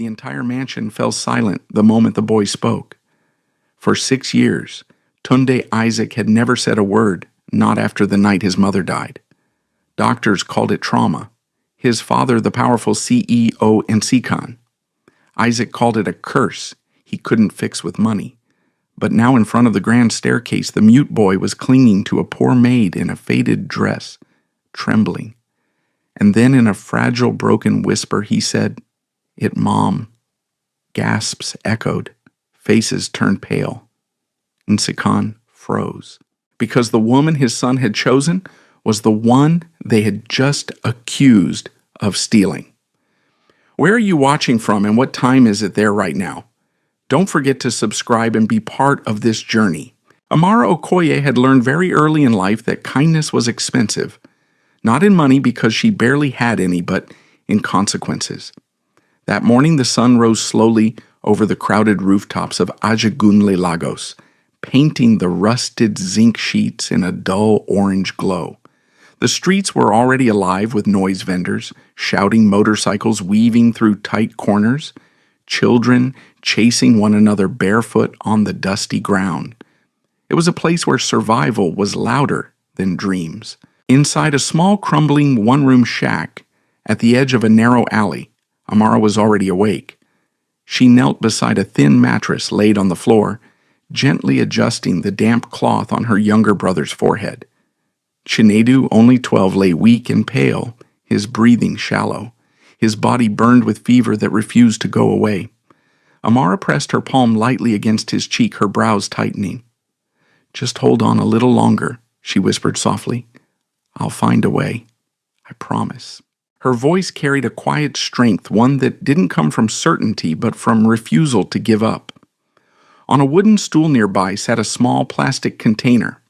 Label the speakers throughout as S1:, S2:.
S1: The entire mansion fell silent the moment the boy spoke. For 6 years, Tunde Isaac had never said a word, not after the night his mother died. Doctors called it trauma. His father, the powerful CEO and Sikan. Isaac called it a curse he couldn't fix with money. But now in front of the grand staircase, the mute boy was clinging to a poor maid in a faded dress, trembling. And then in a fragile, broken whisper, he said, "It, Mom." Gasps echoed. Faces turned pale. And Sikan froze. Because the woman his son had chosen was the one they had just accused of stealing. Where are you watching from and what time is it there right now? Don't forget to subscribe and be part of this journey. Amara Okoye had learned very early in life that kindness was expensive. Not in money because she barely had any, but in consequences. That morning the sun rose slowly over the crowded rooftops of Ajagunle, Lagos, painting the rusted zinc sheets in a dull orange glow. The streets were already alive with noise vendors, shouting motorcycles weaving through tight corners, children chasing one another barefoot on the dusty ground. It was a place where survival was louder than dreams. Inside a small crumbling one-room shack at the edge of a narrow alley, Amara was already awake. She knelt beside a thin mattress laid on the floor, gently adjusting the damp cloth on her younger brother's forehead. Chinedu, only 12, lay weak and pale, his breathing shallow. His body burned with fever that refused to go away. Amara pressed her palm lightly against his cheek, her brows tightening. "Just hold on a little longer," she whispered softly. "I'll find a way. I promise." Her voice carried a quiet strength, one that didn't come from certainty but from refusal to give up. On a wooden stool nearby sat a small plastic container.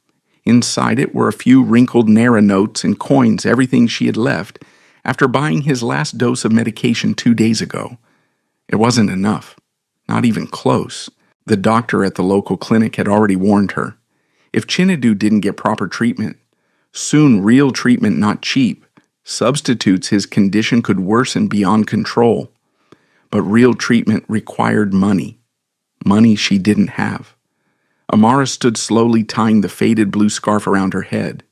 S1: Inside it were a few wrinkled Naira notes and coins, everything she had left after buying his last dose of medication 2 days ago. It wasn't enough. Not even close. The doctor at the local clinic had already warned her. If Chinedu didn't get proper treatment, soon real treatment, not cheap, substitutes, his condition could worsen beyond control. But real treatment required money. Money she didn't have. Amara stood slowly tying the faded blue scarf around her head.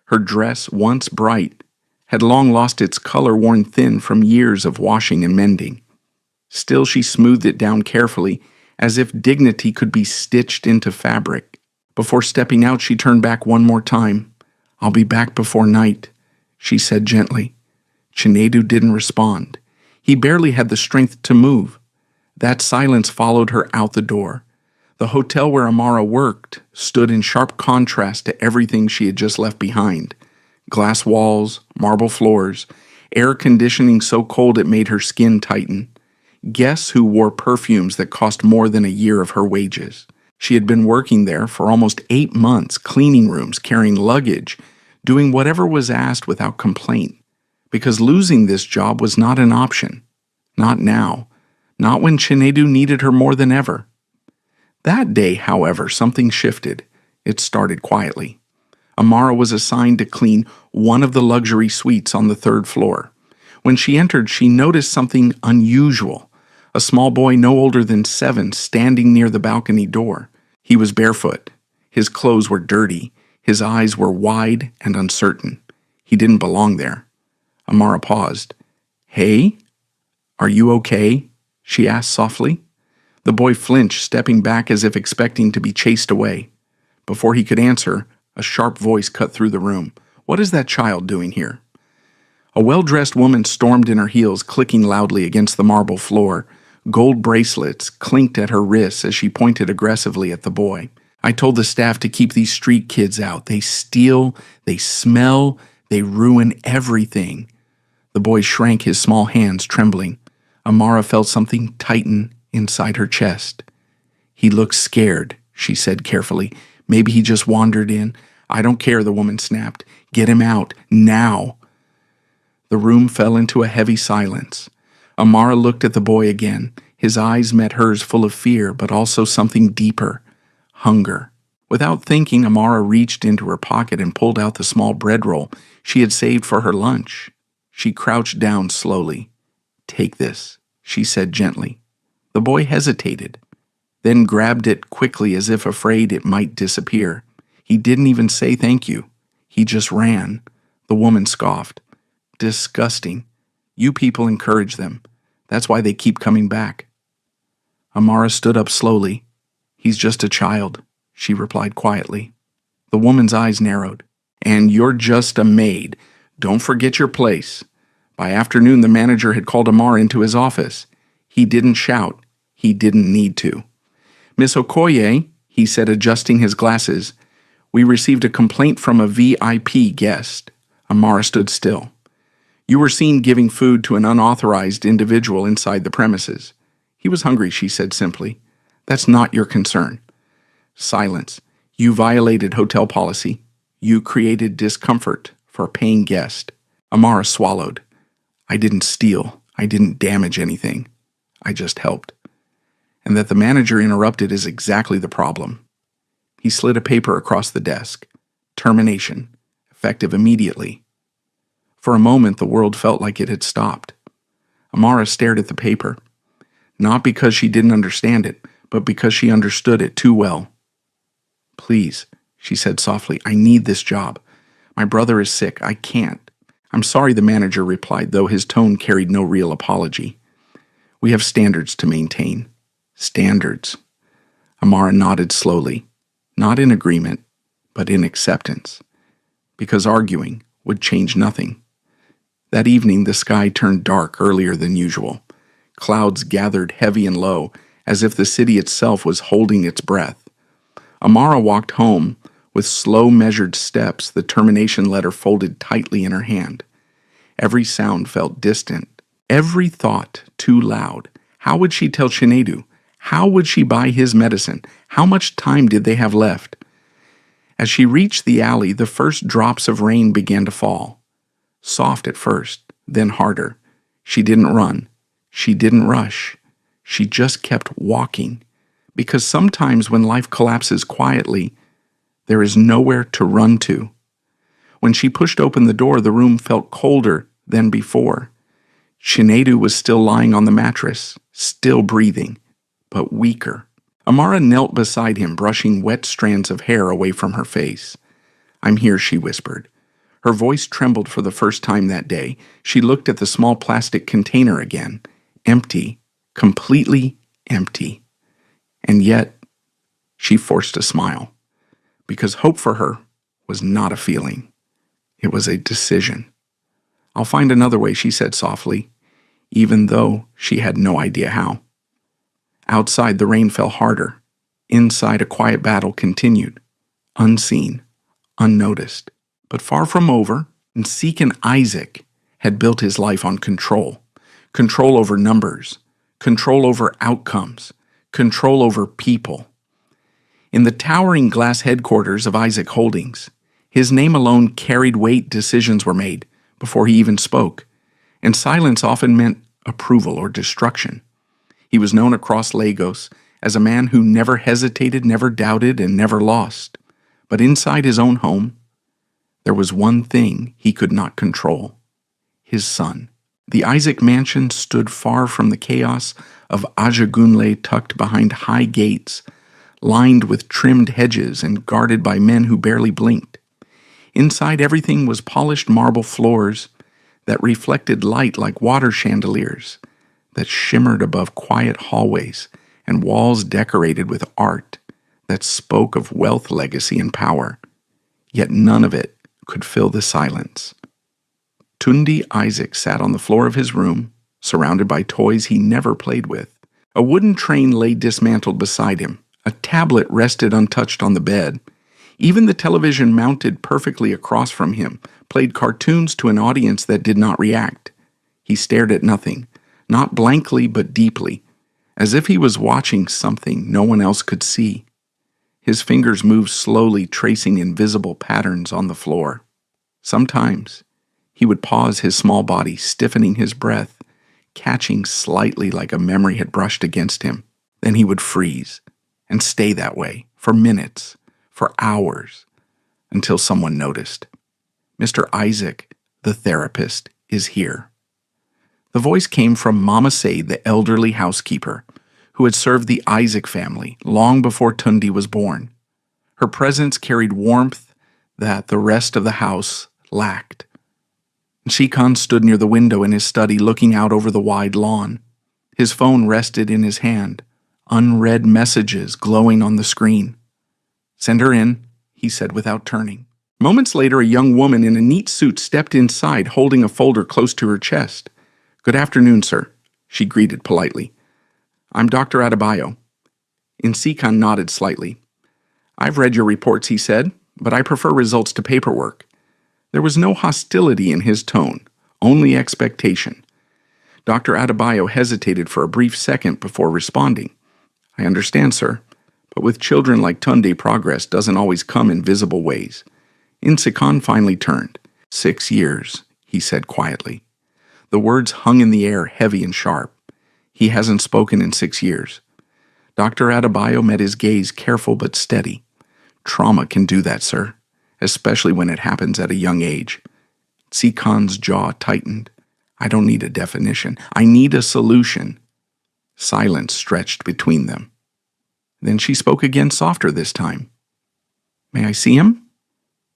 S1: Her dress, once bright, had long lost its color, worn thin from years of washing and mending. Still she smoothed it down carefully, as if dignity could be stitched into fabric. Before stepping out, she turned back one more time. "I'll be back before night," she said gently. Chinedu didn't respond. He barely had the strength to move. That silence followed her out the door. The hotel where Amara worked stood in sharp contrast to everything she had just left behind. Glass walls, marble floors, air conditioning so cold it made her skin tighten. Guests who wore perfumes that cost more than a year of her wages. She had been working there for almost 8 months, cleaning rooms, carrying luggage, doing whatever was asked without complaint. Because losing this job was not an option. Not now. Not when Chinedu needed her more than ever. That day, however, something shifted. It started quietly. Amara was assigned to clean one of the luxury suites on the 3rd floor. When she entered, she noticed something unusual. A small boy no older than 7 standing near the balcony door. He was barefoot. His clothes were dirty. His eyes were wide and uncertain. He didn't belong there. Amara paused. "Hey? Are you okay?" she asked softly. The boy flinched, stepping back as if expecting to be chased away. Before he could answer, a sharp voice cut through the room. "What is that child doing here?" A well-dressed woman stormed in her heels, clicking loudly against the marble floor. Gold bracelets clinked at her wrists as she pointed aggressively at the boy. "I told the staff to keep these street kids out. They steal, they smell, they ruin everything." The boy shrank, his small hands trembling. Amara felt something tighten inside her chest. "He looks scared," she said carefully. "Maybe he just wandered in." "I don't care," the woman snapped. "Get him out, now." The room fell into a heavy silence. Amara looked at the boy again. His eyes met hers, full of fear, but also something deeper. Hunger. Without thinking, Amara reached into her pocket and pulled out the small bread roll she had saved for her lunch. She crouched down slowly. "Take this," she said gently. The boy hesitated, then grabbed it quickly as if afraid it might disappear. He didn't even say thank you. He just ran. The woman scoffed. Disgusting. You people encourage them. That's why they keep coming back. Amara stood up slowly. He's just a child, she replied quietly. The woman's eyes narrowed. And you're just a maid. Don't forget your place. By afternoon, the manager had called Amara into his office. He didn't shout. He didn't need to. Miss Okoye, he said, adjusting his glasses, we received a complaint from a VIP guest. Amara stood still. You were seen giving food to an unauthorized individual inside the premises. He was hungry, she said simply. That's not your concern. Silence. You violated hotel policy. You created discomfort for a paying guest. Amara swallowed. I didn't steal. I didn't damage anything. I just helped. And that the manager interrupted is exactly the problem. He slid a paper across the desk. Termination. Effective immediately. For a moment, the world felt like it had stopped. Amara stared at the paper. Not because she didn't understand it, but because she understood it too well. Please, she said softly, I need this job. My brother is sick. I can't. I'm sorry, the manager replied, though his tone carried no real apology. We have standards to maintain. Standards. Amara nodded slowly, not in agreement, but in acceptance, because arguing would change nothing. That evening, the sky turned dark earlier than usual. Clouds gathered heavy and low, as if the city itself was holding its breath. Amara walked home with slow, measured steps, the termination letter folded tightly in her hand. Every sound felt distant, every thought too loud. How would she tell Chinedu? How would she buy his medicine? How much time did they have left? As she reached the alley, the first drops of rain began to fall. Soft at first, then harder. She didn't run. She didn't rush. She just kept walking. Because sometimes when life collapses quietly, there is nowhere to run to. When she pushed open the door, the room felt colder than before. Chinedu was still lying on the mattress, still breathing, but weaker. Amara knelt beside him, brushing wet strands of hair away from her face. I'm here, she whispered. Her voice trembled for the first time that day. She looked at the small plastic container again. Empty, completely empty. And yet, she forced a smile, because hope for her was not a feeling. It was a decision. I'll find another way, she said softly, even though she had no idea how. Outside, the rain fell harder. Inside, a quiet battle continued, unseen, unnoticed. But far from over, Nseek Isaac had built his life on control. Control over numbers, control over outcomes, control over people. In the towering glass headquarters of Isaac Holdings, his name alone carried weight. Decisions were made before he even spoke, and silence often meant approval or destruction. He was known across Lagos as a man who never hesitated, never doubted, and never lost. But inside his own home, there was one thing he could not control: his son. The Isaac mansion stood far from the chaos of Ajagunle, tucked behind high gates, lined with trimmed hedges and guarded by men who barely blinked. Inside, everything was polished marble floors that reflected light like water chandeliers, that shimmered above quiet hallways, and walls decorated with art that spoke of wealth, legacy, and power. Yet none of it could fill the silence. Tunde Isaac sat on the floor of his room, surrounded by toys he never played with. A wooden train lay dismantled beside him. A tablet rested untouched on the bed. Even the television mounted perfectly across from him played cartoons to an audience that did not react. He stared at nothing, not blankly but deeply, as if he was watching something no one else could see. His fingers moved slowly, tracing invisible patterns on the floor. Sometimes he would pause his small body, stiffening his breath, catching slightly like a memory had brushed against him. Then he would freeze and stay that way for minutes, for hours, until someone noticed. Mr. Isaac, the therapist, is here. The voice came from Mama Maid, the elderly housekeeper, who had served the Isaac family long before Tundi was born. Her presence carried warmth that the rest of the house lacked. Shikan stood near the window in his study looking out over the wide lawn. His phone rested in his hand, unread messages glowing on the screen. "Send her in," he said without turning. Moments later, a young woman in a neat suit stepped inside, holding a folder close to her chest. "Good afternoon, sir," she greeted politely. "I'm Dr. Adebayo." Insikan nodded slightly. "I've read your reports," he said, "but I prefer results to paperwork." There was no hostility in his tone, only expectation. Dr. Adebayo hesitated for a brief second before responding. "I understand, sir, but with children like Tunde, progress doesn't always come in visible ways." Insikan finally turned. 6 years, he said quietly. The words hung in the air, heavy and sharp. He hasn't spoken in 6 years. Dr. Adebayo met his gaze, careful but steady. "Trauma can do that, sir, especially when it happens at a young age." Sikan's jaw tightened. "I don't need a definition. I need a solution." Silence stretched between them. Then she spoke again, softer this time. "May I see him?"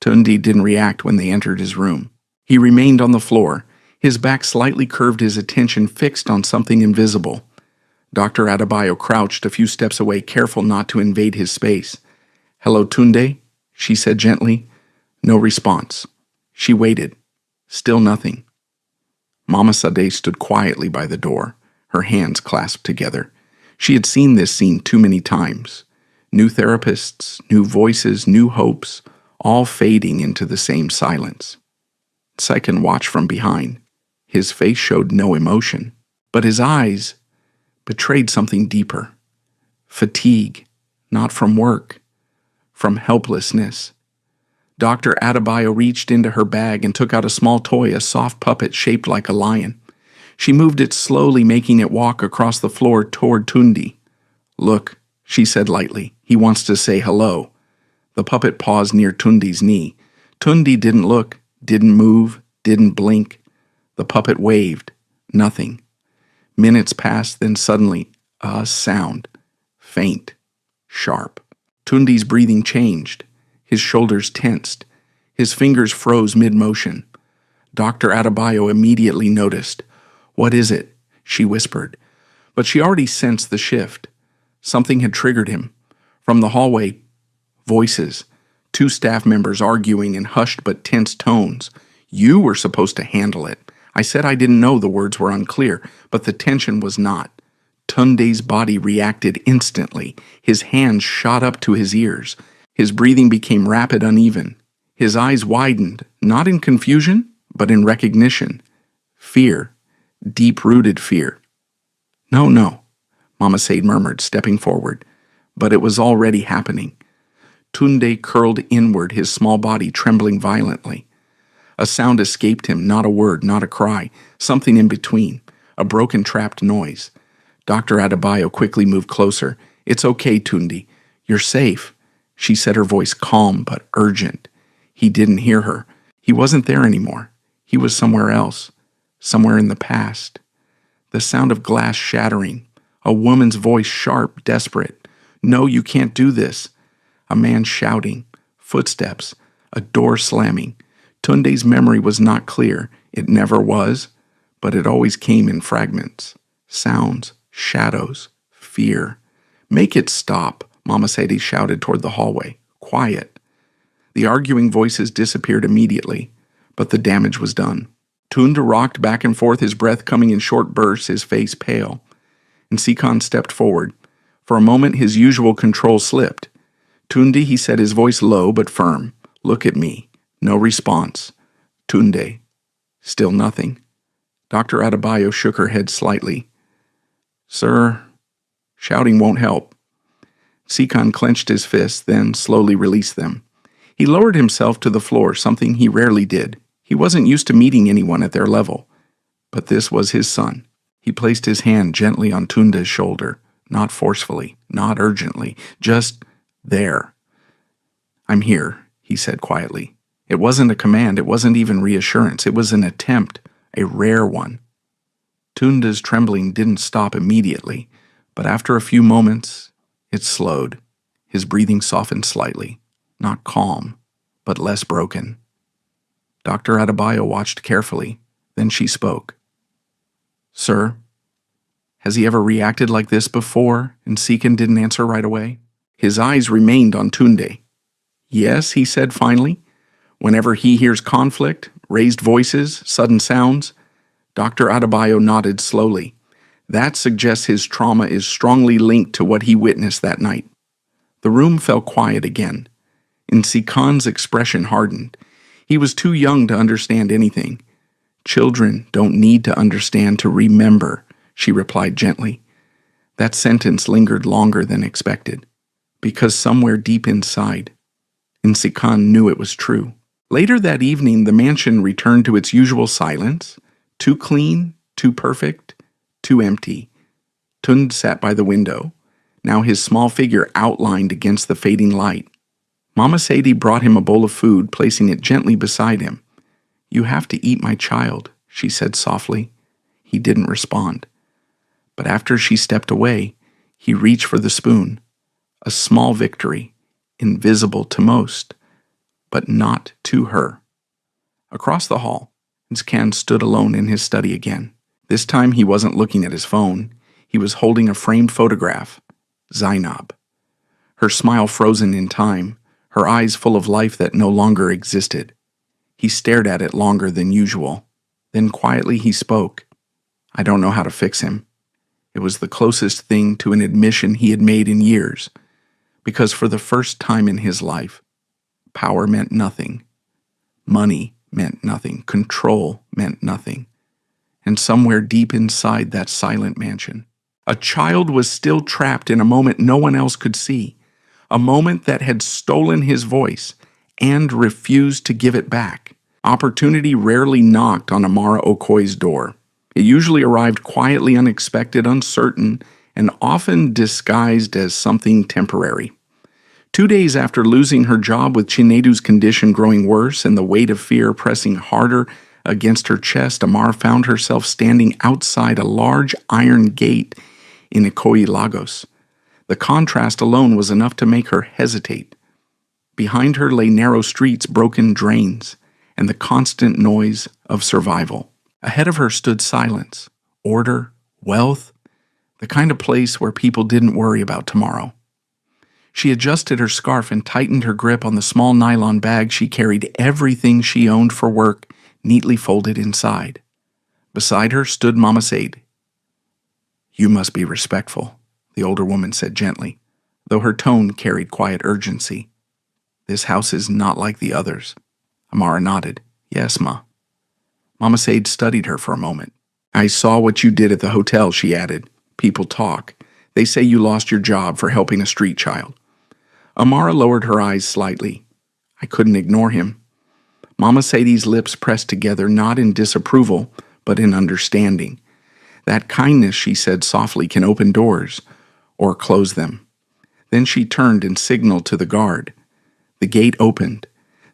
S1: Tundi didn't react when they entered his room. He remained on the floor, his back slightly curved, his attention fixed on something invisible. Dr. Adebayo crouched a few steps away, careful not to invade his space. "Hello, Tunde," she said gently. No response. She waited. Still nothing. Mama Sade stood quietly by the door, her hands clasped together. She had seen this scene too many times. New therapists, new voices, new hopes, all fading into the same silence. Saiken watched from behind. His face showed no emotion, but his eyes betrayed something deeper. Fatigue, not from work, from helplessness. Dr. Adebayo reached into her bag and took out a small toy, a soft puppet shaped like a lion. She moved it slowly, making it walk across the floor toward Tundi. "Look," she said lightly. "He wants to say hello." The puppet paused near Tundi's knee. Tundi didn't look, didn't move, didn't blink. The puppet waved. Nothing. Minutes passed, then suddenly, a sound. Faint. Sharp. Tundi's breathing changed. His shoulders tensed. His fingers froze mid-motion. Dr. Adebayo immediately noticed. "What is it?" she whispered. But she already sensed the shift. Something had triggered him. From the hallway, voices. 2 staff members arguing in hushed but tense tones. "You were supposed to handle it." I said I didn't know. The words were unclear, but the tension was not. Tunde's body reacted instantly. His hands shot up to his ears. His breathing became rapid, uneven. His eyes widened, not in confusion, but in recognition. Fear. Deep-rooted fear. "No, no," Mama Maid murmured, stepping forward. But it was already happening. Tunde curled inward, his small body trembling violently. A sound escaped him, not a word, not a cry, something in between, a broken, trapped noise. Dr. Adebayo quickly moved closer. "It's okay, Tunde. You're safe," she said, her voice calm but urgent. He didn't hear her. He wasn't there anymore. He was somewhere else, somewhere in the past. The sound of glass shattering, a woman's voice, sharp, desperate. "No, you can't do this." A man shouting, footsteps, a door slamming. Tunde's memory was not clear. It never was, but it always came in fragments. Sounds, shadows, fear. "Make it stop," Mama Sadie shouted toward the hallway. "Quiet." The arguing voices disappeared immediately, but the damage was done. Tunde rocked back and forth, his breath coming in short bursts, his face pale. And Sikan stepped forward. For a moment, his usual control slipped. "Tunde," he said, his voice low but firm. "Look at me." No response. "Tunde." Still nothing. Dr. Adebayo shook her head slightly. "Sir, shouting won't help." Sikan clenched his fists, then slowly released them. He lowered himself to the floor, something he rarely did. He wasn't used to meeting anyone at their level. But this was his son. He placed his hand gently on Tunde's shoulder, not forcefully, not urgently, just there. "I'm here," he said quietly. It wasn't a command, it wasn't even reassurance, it was an attempt, a rare one. Tunda's trembling didn't stop immediately, but after a few moments, it slowed. His breathing softened slightly, not calm, but less broken. Dr. Adebayo watched carefully. Then she spoke. "Sir, has he ever reacted like this before?" And Seekin didn't answer right away. His eyes remained on Tunde. "Yes," he said finally. "Whenever he hears conflict, raised voices, sudden sounds." Dr. Adebayo nodded slowly. "That suggests his trauma is strongly linked to what he witnessed that night." The room fell quiet again. Nsikan's expression hardened. He was too young to understand anything. "Children don't need to understand to remember," she replied gently. That sentence lingered longer than expected, because somewhere deep inside, Nsikan knew it was true. Later that evening, the mansion returned to its usual silence. Too clean, too perfect, too empty. Tund sat by the window, now his small figure outlined against the fading light. Mama Sadie brought him a bowl of food, placing it gently beside him. "You have to eat, my child," she said softly. He didn't respond. But after she stepped away, he reached for the spoon. A small victory, invisible to most, but not to her. Across the hall, Nskan stood alone in his study again. This time he wasn't looking at his phone. He was holding a framed photograph. Zainab. Her smile frozen in time, her eyes full of life that no longer existed. He stared at it longer than usual. Then quietly he spoke. "I don't know how to fix him." It was the closest thing to an admission he had made in years, because for the first time in his life, power meant nothing. Money meant nothing. Control meant nothing. And somewhere deep inside that silent mansion, a child was still trapped in a moment no one else could see, a moment that had stolen his voice and refused to give it back. Opportunity rarely knocked on Amara Okoye's door. It usually arrived quietly, unexpected, uncertain, and often disguised as something temporary. 2 days after losing her job, with Chinedu's condition growing worse and the weight of fear pressing harder against her chest, Amara found herself standing outside a large iron gate in Ikoyi, Lagos. The contrast alone was enough to make her hesitate. Behind her lay narrow streets, broken drains, and the constant noise of survival. Ahead of her stood silence, order, wealth, the kind of place where people didn't worry about tomorrow. She adjusted her scarf and tightened her grip on the small nylon bag she carried, everything she owned for work neatly folded inside. Beside her stood Mama Said. "You must be respectful," the older woman said gently, though her tone carried quiet urgency. "This house is not like the others." Amara nodded. "Yes, Ma." Mama Said studied her for a moment. "I saw what you did at the hotel," she added. "People talk. They say you lost your job for helping a street child." Amara lowered her eyes slightly. "I couldn't ignore him." Mama Sadie's lips pressed together, not in disapproval, but in understanding. "That kindness," she said softly, "can open doors, or close them." Then she turned and signaled to the guard. The gate opened.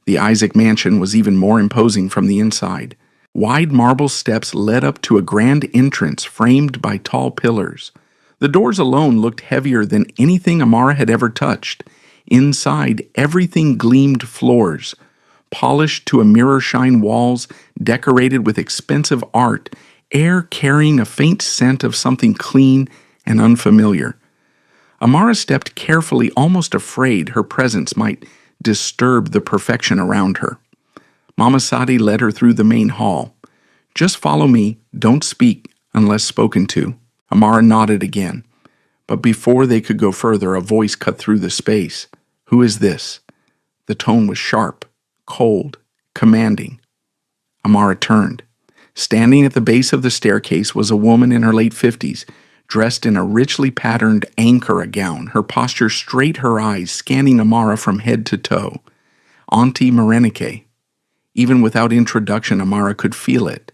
S1: The Isaac mansion was even more imposing from the inside. Wide marble steps led up to a grand entrance framed by tall pillars. The doors alone looked heavier than anything Amara had ever touched. Inside, everything gleamed: floors, polished to a mirror-shine walls, decorated with expensive art, air carrying a faint scent of something clean and unfamiliar. Amara stepped carefully, almost afraid her presence might disturb the perfection around her. Mama Sadi led her through the main hall. "Just follow me, don't speak unless spoken to." Amara nodded again. But before they could go further, a voice cut through the space. "Who is this?" The tone was sharp, cold, commanding. Amara turned. Standing at the base of the staircase was a woman in her late 50s, dressed in a richly patterned Ankara gown, her posture straight, her eyes scanning Amara from head to toe. Auntie Marenike. Even without introduction, Amara could feel it.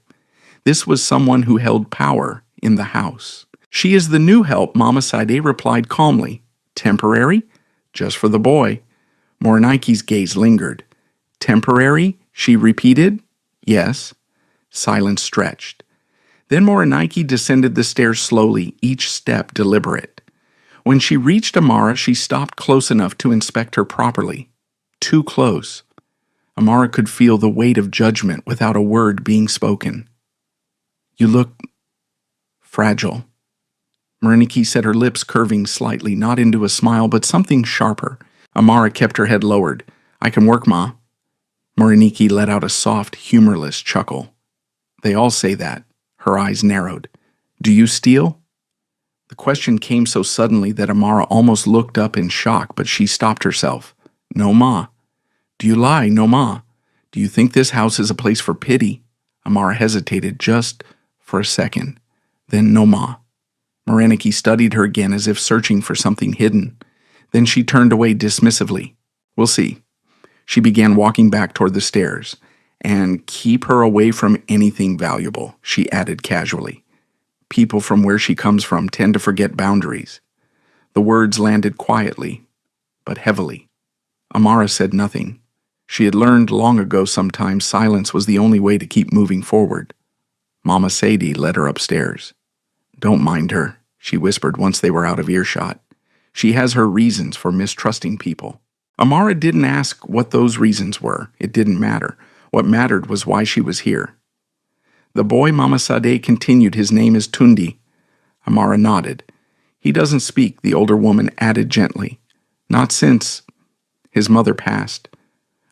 S1: This was someone who held power in the house. "She is the new help," Mama Sade replied calmly. "Temporary? Just for the boy." Morenike's gaze lingered. "Temporary?" she repeated. "Yes." Silence stretched. Then Morinike descended the stairs slowly, each step deliberate. When she reached Amara, she stopped close enough to inspect her properly. Too close. Amara could feel the weight of judgment without a word being spoken. "You look fragile." Morinike said, her lips curving slightly, not into a smile, but something sharper. Amara kept her head lowered. "I can work, Ma." Morinike let out a soft, humorless chuckle. "They all say that." Her eyes narrowed. "Do you steal?" The question came so suddenly that Amara almost looked up in shock, but she stopped herself. "No, Ma." "Do you lie? No, Ma." "Do you think this house is a place for pity?" Amara hesitated just for a second. Then, "No, Ma." Morinike studied her again as if searching for something hidden. Then she turned away dismissively. "We'll see." She began walking back toward the stairs. "And keep her away from anything valuable," she added casually. "People from where she comes from tend to forget boundaries." The words landed quietly, but heavily. Amara said nothing. She had learned long ago sometimes silence was the only way to keep moving forward. Mama Sadie led her upstairs. "Don't mind her," she whispered once they were out of earshot. "She has her reasons for mistrusting people." Amara didn't ask what those reasons were. It didn't matter. What mattered was why she was here. "The boy," Mama Sade continued, "his name is Tundi." Amara nodded. "He doesn't speak," the older woman added gently. "Not since his mother passed."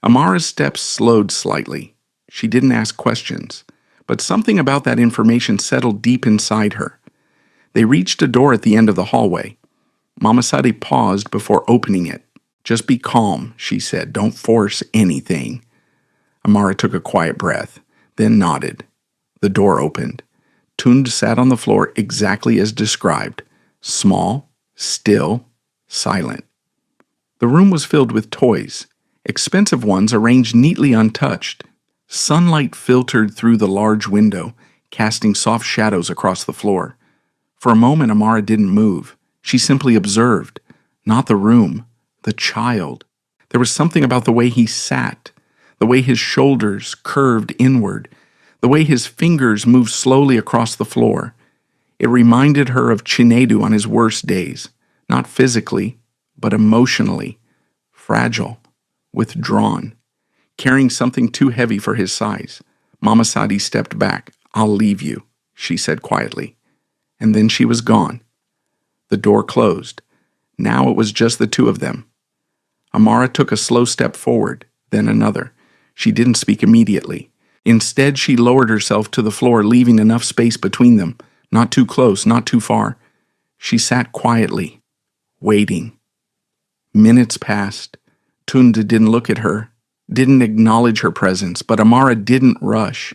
S1: Amara's steps slowed slightly. She didn't ask questions, but something about that information settled deep inside her. They reached a door at the end of the hallway. Mama Sade paused before opening it. "Just be calm," she said. "Don't force anything." Amara took a quiet breath, then nodded. The door opened. Tund sat on the floor exactly as described. Small, still, silent. The room was filled with toys, expensive ones arranged neatly untouched. Sunlight filtered through the large window, casting soft shadows across the floor. For a moment, Amara didn't move. She simply observed. Not the room, the child. There was something about the way he sat, the way his shoulders curved inward, the way his fingers moved slowly across the floor. It reminded her of Chinedu on his worst days, not physically, but emotionally, fragile, withdrawn, carrying something too heavy for his size. Mama Sadi stepped back. "I'll leave you," she said quietly. And then she was gone. The door closed. Now it was just the two of them. Amara took a slow step forward, then another. She didn't speak immediately. Instead, she lowered herself to the floor, leaving enough space between them. Not too close, not too far. She sat quietly, waiting. Minutes passed. Tunda didn't look at her, didn't acknowledge her presence, but Amara didn't rush.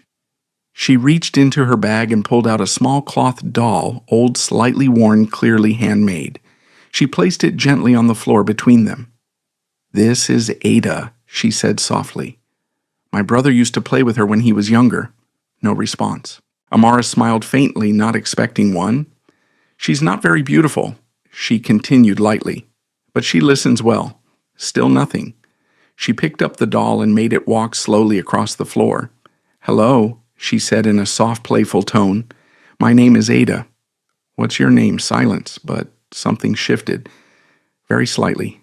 S1: She reached into her bag and pulled out a small cloth doll, old, slightly worn, clearly handmade. She placed it gently on the floor between them. "This is Ada," she said softly. "My brother used to play with her when he was younger." No response. Amara smiled faintly, not expecting one. "She's not very beautiful," she continued lightly, "but she listens well." Still nothing. She picked up the doll and made it walk slowly across the floor. "Hello," she said in a soft, playful tone. "My name is Ada." "What's your name?" Silence, but something shifted. Very slightly.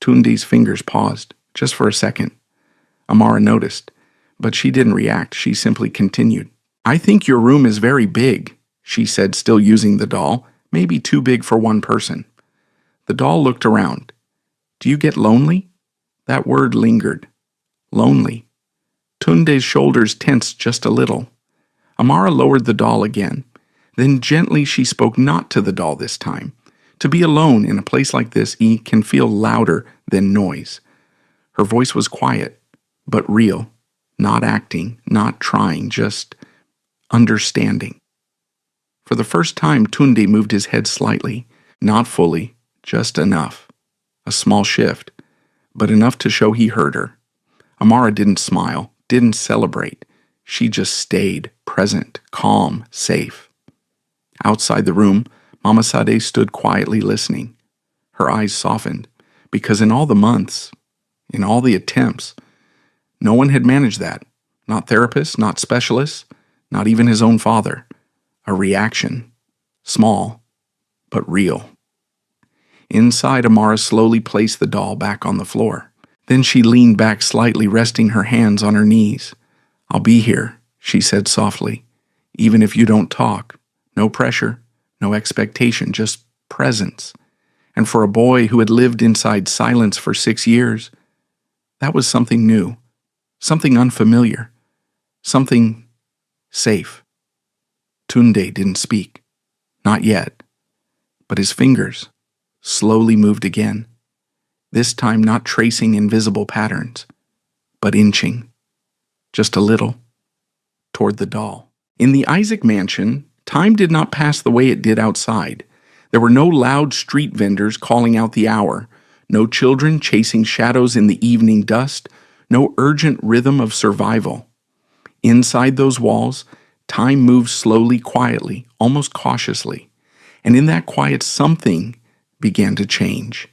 S1: Tundi's fingers paused, just for a second. Amara noticed, but she didn't react. She simply continued. "I think your room is very big," she said, still using the doll. "Maybe too big for one person." The doll looked around. "Do you get lonely?" That word lingered. Lonely. Tunde's shoulders tensed just a little. Amara lowered the doll again. Then gently she spoke, not to the doll this time. To be alone in a place like this can feel louder than noise. Her voice was quiet, but real. Not acting, not trying, just understanding. For the first time, Tunde moved his head slightly. Not fully, just enough. A small shift, but enough to show he heard her. Amara didn't smile, didn't celebrate. She just stayed, present, calm, safe. Outside the room, Mama Sade stood quietly listening. Her eyes softened, because in all the months, in all the attempts, no one had managed that. Not therapists, not specialists, not even his own father. A reaction. Small, but real. Inside, Amara slowly placed the doll back on the floor. Then she leaned back slightly, resting her hands on her knees. "I'll be here," she said softly, "even if you don't talk. No pressure, no expectation, just presence." And for a boy who had lived inside silence for 6 years, that was something new, something unfamiliar, something safe. Tunde didn't speak. Not yet. But his fingers slowly moved again, this time not tracing invisible patterns, but inching, just a little, toward the doll. In the Isaac mansion, time did not pass the way it did outside. There were no loud street vendors calling out the hour, no children chasing shadows in the evening dust, no urgent rhythm of survival. Inside those walls, time moved slowly, quietly, almost cautiously. And in that quiet, something began to change.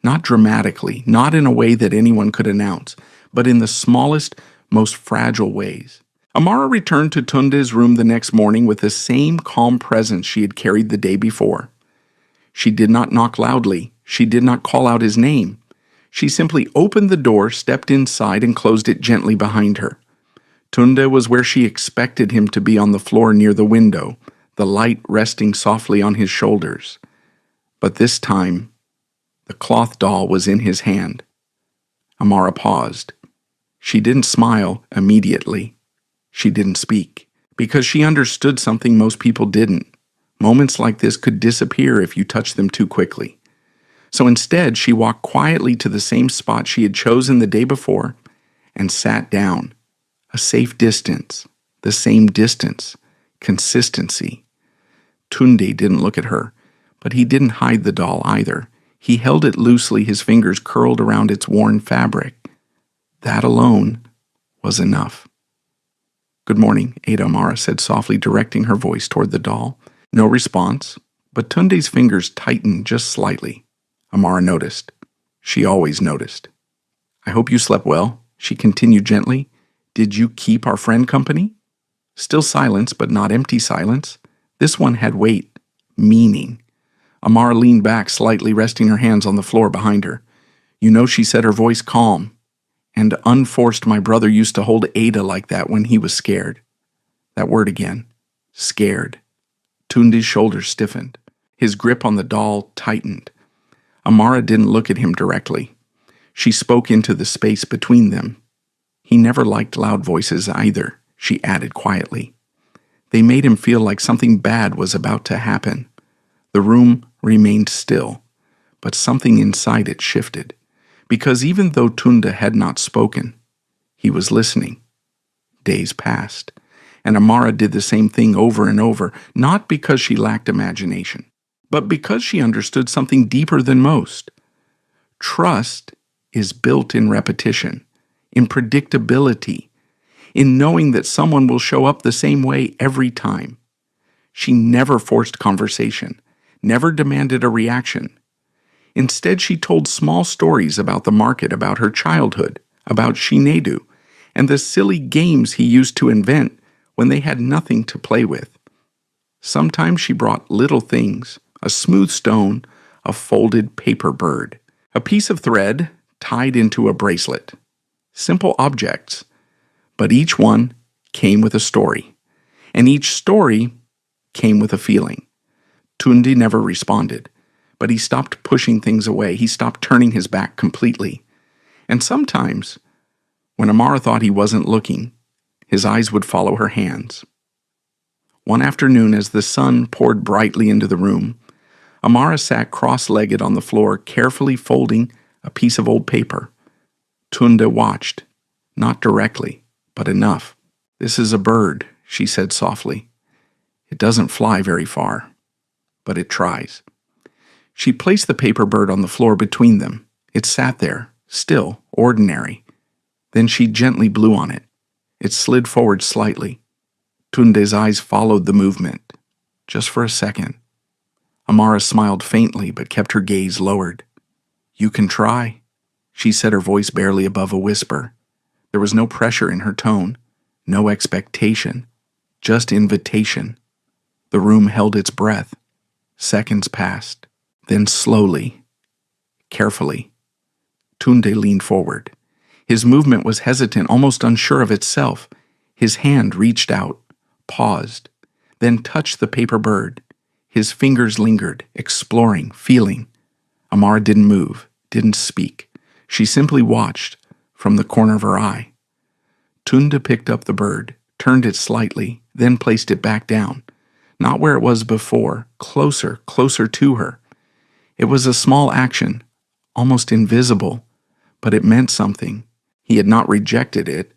S1: Not dramatically, not in a way that anyone could announce, but in the smallest, most fragile ways. Amara returned to Tunde's room the next morning with the same calm presence she had carried the day before. She did not knock loudly. She did not call out his name. She simply opened the door, stepped inside, and closed it gently behind her. Tunde was where she expected him to be, on the floor near the window, the light resting softly on his shoulders. But this time, the cloth doll was in his hand. Amara paused. She didn't smile immediately. She didn't speak, because she understood something most people didn't. Moments like this could disappear if you touched them too quickly. So instead, she walked quietly to the same spot she had chosen the day before and sat down. A safe distance, the same distance, consistency. Tunde didn't look at her, but he didn't hide the doll either. He held it loosely, his fingers curled around its worn fabric. That alone was enough. "Good morning," Ada Amara said softly, directing her voice toward the doll. No response, but Tunde's fingers tightened just slightly. Amara noticed. She always noticed. "I hope you slept well," she continued gently. "Did you keep our friend company?" Still silence, but not empty silence. This one had weight, meaning. Amara leaned back slightly, resting her hands on the floor behind her. "You know," she said, her voice calm, "and unforced, my brother used to hold Ada like that when he was scared." That word again. Scared. Tunde's shoulders stiffened. His grip on the doll tightened. Amara didn't look at him directly. She spoke into the space between them. "He never liked loud voices either," she added quietly. "They made him feel like something bad was about to happen." The room remained still, but something inside it shifted, because even though Tunde had not spoken, he was listening. Days passed, and Amara did the same thing over and over, not because she lacked imagination, but because she understood something deeper than most. Trust is built in repetition, in predictability, in knowing that someone will show up the same way every time. She never forced conversation, never demanded a reaction. Instead, she told small stories about the market, about her childhood, about Shinedu, and the silly games he used to invent when they had nothing to play with. Sometimes she brought little things, a smooth stone, a folded paper bird, a piece of thread tied into a bracelet. Simple objects, but each one came with a story, and each story came with a feeling. Tunde never responded, but he stopped pushing things away. He stopped turning his back completely. And sometimes, when Amara thought he wasn't looking, his eyes would follow her hands. One afternoon, as the sun poured brightly into the room, Amara sat cross-legged on the floor, carefully folding a piece of old paper. Tunde watched, not directly, but enough. "This is a bird," she said softly. "It doesn't fly very far, but it tries." She placed the paper bird on the floor between them. It sat there, still, ordinary. Then she gently blew on it. It slid forward slightly. Tunde's eyes followed the movement, just for a second. Amara smiled faintly, but kept her gaze lowered. "You can try," she said, her voice barely above a whisper. There was no pressure in her tone, no expectation, just invitation. The room held its breath. Seconds passed. Then slowly, carefully, Tunde leaned forward. His movement was hesitant, almost unsure of itself. His hand reached out, paused, then touched the paper bird. His fingers lingered, exploring, feeling. Amara didn't move, didn't speak. She simply watched from the corner of her eye. Tunde picked up the bird, turned it slightly, then placed it back down. Not where it was before, closer, closer to her. It was a small action, almost invisible, but it meant something. He had not rejected it.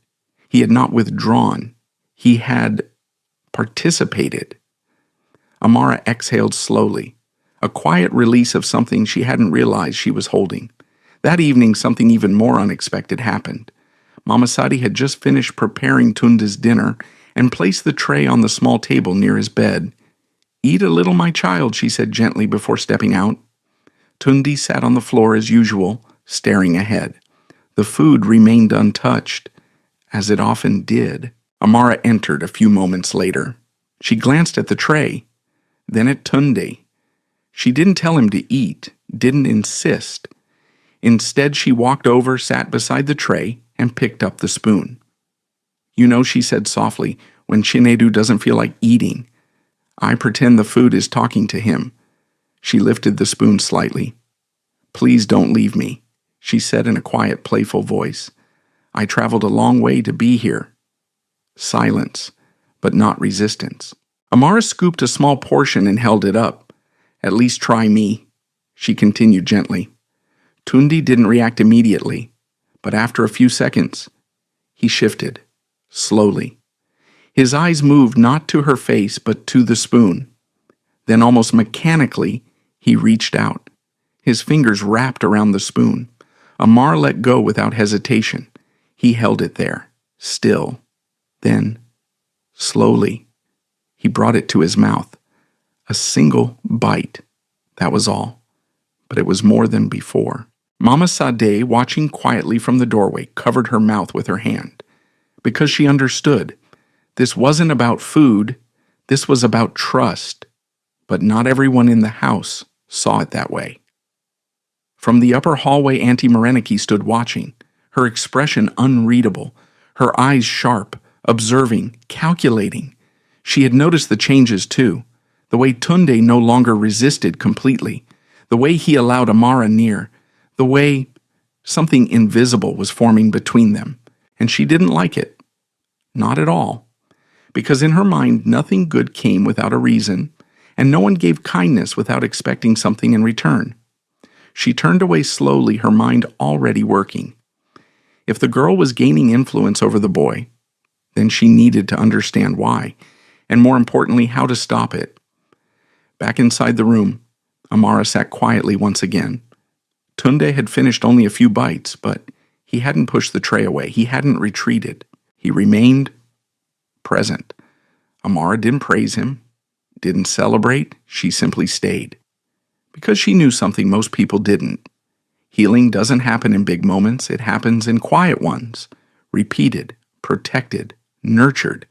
S1: He had not withdrawn. He had participated. Amara exhaled slowly, a quiet release of something she hadn't realized she was holding. That evening, something even more unexpected happened. Mama Sadi had just finished preparing Tunde's dinner and placed the tray on the small table near his bed. "Eat a little, my child," she said gently before stepping out. Tunde sat on the floor as usual, staring ahead. The food remained untouched, as it often did. Amara entered a few moments later. She glanced at the tray, then at Tunde. She didn't tell him to eat, didn't insist. Instead, she walked over, sat beside the tray, and picked up the spoon. "You know," she said softly, "when Chinedu doesn't feel like eating, I pretend the food is talking to him." She lifted the spoon slightly. "Please don't leave me," she said in a quiet, playful voice. "I traveled a long way to be here." Silence, but not resistance. Amara scooped a small portion and held it up. "At least try me," she continued gently. Tunde didn't react immediately, but after a few seconds, he shifted, slowly. His eyes moved not to her face, but to the spoon. Then almost mechanically, he reached out. His fingers wrapped around the spoon. Amar let go without hesitation. He held it there, still. Then, slowly, he brought it to his mouth. A single bite. That was all. But it was more than before. Mama Sade, watching quietly from the doorway, covered her mouth with her hand. Because she understood. This wasn't about food. This was about trust. But not everyone in the house saw it that way. From the upper hallway, Auntie Mareniki stood watching, her expression unreadable, her eyes sharp, observing, calculating. She had noticed the changes too, the way Tunde no longer resisted completely, the way he allowed Amara near, the way something invisible was forming between them, and she didn't like it. Not at all. Because in her mind, nothing good came without a reason, and no one gave kindness without expecting something in return. She turned away slowly, her mind already working. If the girl was gaining influence over the boy, then she needed to understand why, and more importantly, how to stop it. Back inside the room, Amara sat quietly once again. Tunde had finished only a few bites, but he hadn't pushed the tray away. He hadn't retreated. He remained present. Amara didn't praise him, didn't celebrate. She simply stayed. Because she knew something most people didn't. Healing doesn't happen in big moments. It happens in quiet ones, repeated, protected, nurtured.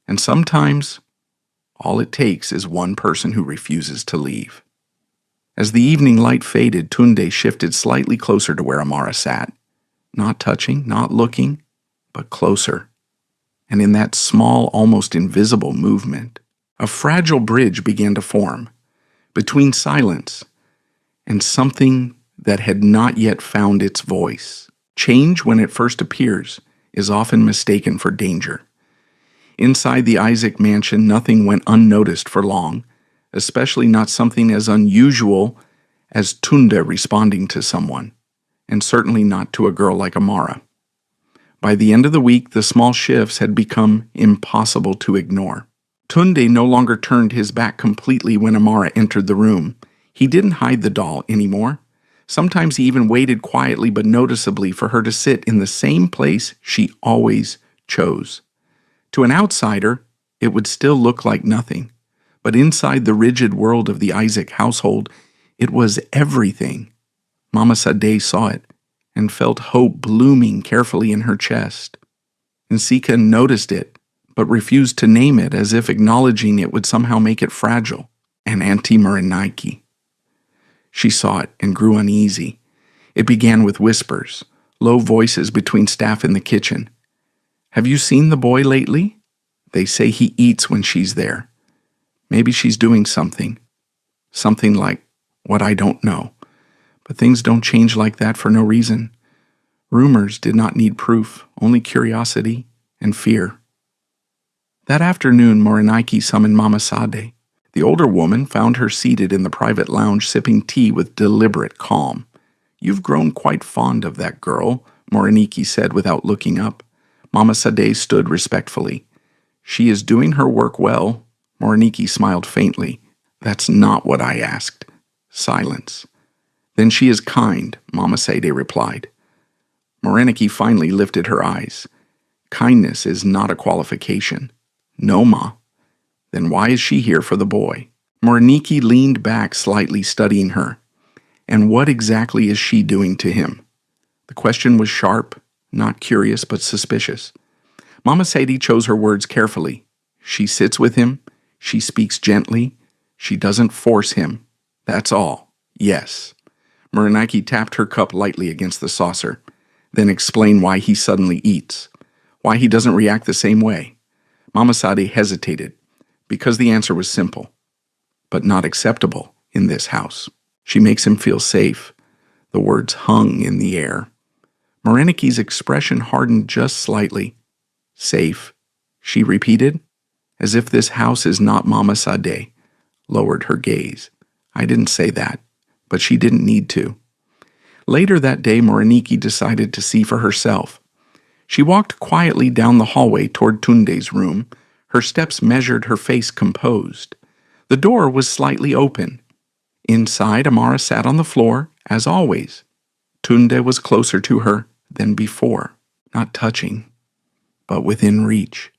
S1: And sometimes, all it takes is one person who refuses to leave. As the evening light faded, Tunde shifted slightly closer to where Amara sat. Not touching, not looking, but closer. And in that small, almost invisible movement, a fragile bridge began to form between silence and something that had not yet found its voice. Change, when it first appears, is often mistaken for danger. Inside the Isaac mansion, nothing went unnoticed for long, especially not something as unusual as Tunde responding to someone, and certainly not to a girl like Amara. By the end of the week, the small shifts had become impossible to ignore. Tunde no longer turned his back completely when Amara entered the room. He didn't hide the doll anymore. Sometimes he even waited quietly but noticeably for her to sit in the same place she always chose. To an outsider, it would still look like nothing. But inside the rigid world of the Isaac household, it was everything. Mama Sade saw it and felt hope blooming carefully in her chest. Nsika noticed it, but refused to name it as if acknowledging it would somehow make it fragile. And Auntie Morenike. She saw it and grew uneasy. It began with whispers, low voices between staff in the kitchen. "Have you seen the boy lately? They say he eats when she's there. Maybe she's doing something. Something like what I don't know. But things don't change like that for no reason." Rumors did not need proof, only curiosity and fear. That afternoon, Morenike summoned Mama Sade. The older woman found her seated in the private lounge sipping tea with deliberate calm. "You've grown quite fond of that girl," Morenike said without looking up. Mama Sade stood respectfully. "She is doing her work well." Morenike smiled faintly. "That's not what I asked." Silence. "Then she is kind," Mama Sade replied. Morenike finally lifted her eyes. "Kindness is not a qualification." "No, Ma." "Then why is she here for the boy?" Morenike leaned back slightly, studying her. "And what exactly is she doing to him?" The question was sharp, not curious but suspicious. Mama Sadie chose her words carefully. "She sits with him. She speaks gently. She doesn't force him. That's all. Yes." Morenike tapped her cup lightly against the saucer, then explained why he suddenly eats, why he doesn't react the same way. Mama Sadie hesitated, because the answer was simple, but not acceptable in this house. "She makes him feel safe." The words hung in the air. Morenike's expression hardened just slightly. "Safe," she repeated, as if this house is not Mama Sade, lowered her gaze. "I didn't say that, but she didn't need to." Later that day, Morenike decided to see for herself. She walked quietly down the hallway toward Tunde's room. Her steps measured, her face composed. The door was slightly open. Inside, Amara sat on the floor, as always. Tunde was closer to her than before, not touching, but within reach.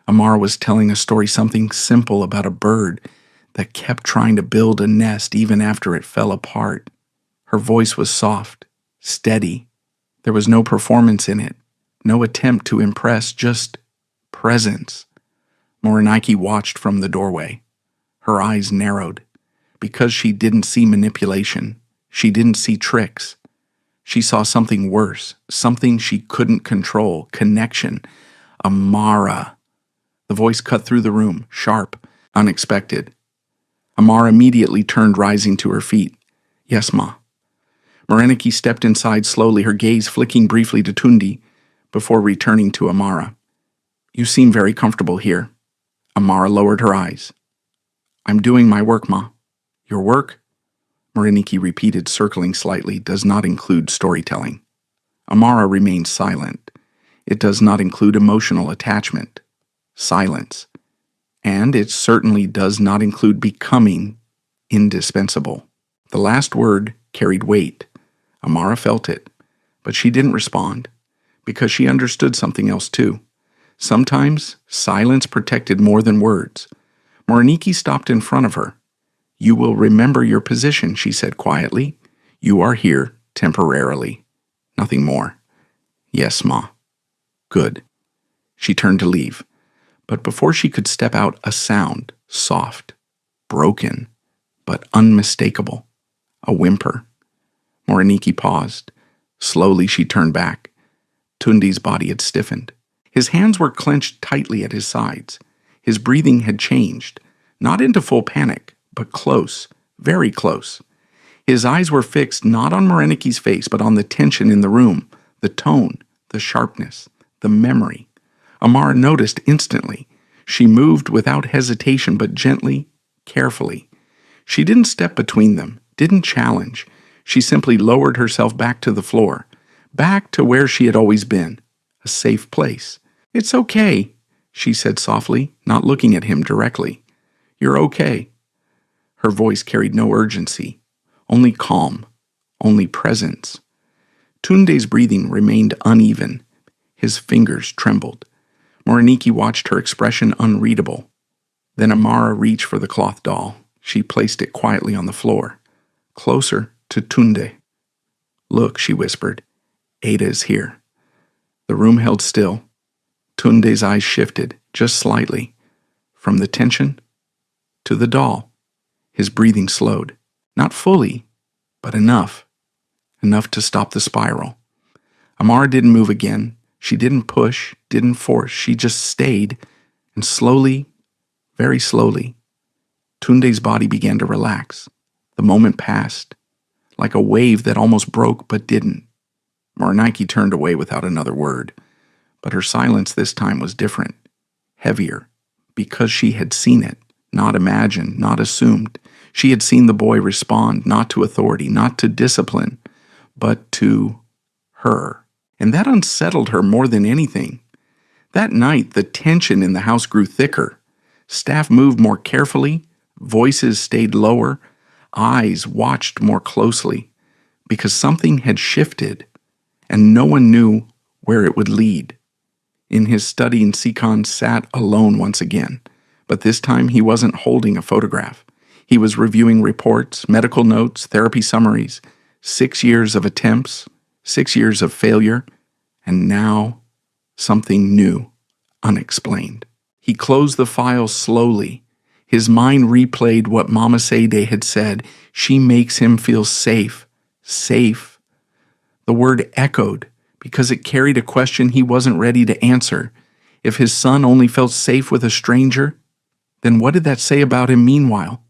S1: Amara was telling a story, something simple about a bird that kept trying to build a nest even after it fell apart. Her voice was soft, steady. There was no performance in it, no attempt to impress, just presence. Morenike watched from the doorway. Her eyes narrowed. Because she didn't see manipulation, she didn't see tricks. She saw something worse, something she couldn't control, connection. Amara. The voice cut through the room, sharp, unexpected. Amara immediately turned, rising to her feet. "Yes, Ma." Morenike stepped inside slowly, her gaze flicking briefly to Tunde before returning to Amara. "You seem very comfortable here." Amara lowered her eyes. "I'm doing my work, Ma." "Your work?" Morenike repeated, circling slightly. "Does not include storytelling." Amara remained silent. "It does not include emotional attachment." Silence. "And it certainly does not include becoming indispensable." The last word carried weight. Amara felt it, but she didn't respond, because she understood something else too. Sometimes silence protected more than words. Morenike stopped in front of her. "You will remember your position," she said quietly. "You are here temporarily. Nothing more." "Yes, Ma." "Good." She turned to leave, but before she could step out, a sound, soft, broken, but unmistakable. A whimper. Morenike paused. Slowly she turned back. Tunde's body had stiffened. His hands were clenched tightly at his sides. His breathing had changed, not into full panic, but close, very close. His eyes were fixed not on Morenike's face, but on the tension in the room, the tone, the sharpness, the memory. Amara noticed instantly. She moved without hesitation, but gently, carefully. She didn't step between them, didn't challenge. She simply lowered herself back to the floor, back to where she had always been, a safe place. "It's okay," she said softly, not looking at him directly. "You're okay." Her voice carried no urgency, only calm, only presence. Tunde's breathing remained uneven. His fingers trembled. Morenike watched, her expression unreadable. Then Amara reached for the cloth doll. She placed it quietly on the floor, closer to Tunde. "Look," she whispered. "Ada is here." The room held still. Tunde's eyes shifted, just slightly, from the tension to the doll. His breathing slowed. Not fully, but enough. Enough to stop the spiral. Amara didn't move again. She didn't push, didn't force. She just stayed, and slowly, very slowly, Tunde's body began to relax. The moment passed, like a wave that almost broke but didn't. Moronike turned away without another word, but her silence this time was different, heavier, because she had seen it, not imagined, not assumed. She had seen the boy respond, not to authority, not to discipline, but to her. And that unsettled her more than anything. That night, the tension in the house grew thicker. Staff moved more carefully, voices stayed lower, eyes watched more closely, because something had shifted, and no one knew where it would lead. In his study, Nsikan sat alone once again, but this time he wasn't holding a photograph. He was reviewing reports, medical notes, therapy summaries, 6 years of attempts, 6 years of failure, and now something new, unexplained. He closed the file slowly. His mind replayed what Mama Seyde had said. She makes him feel safe. Safe. The word echoed because it carried a question he wasn't ready to answer. If his son only felt safe with a stranger, then what did that say about him meanwhile?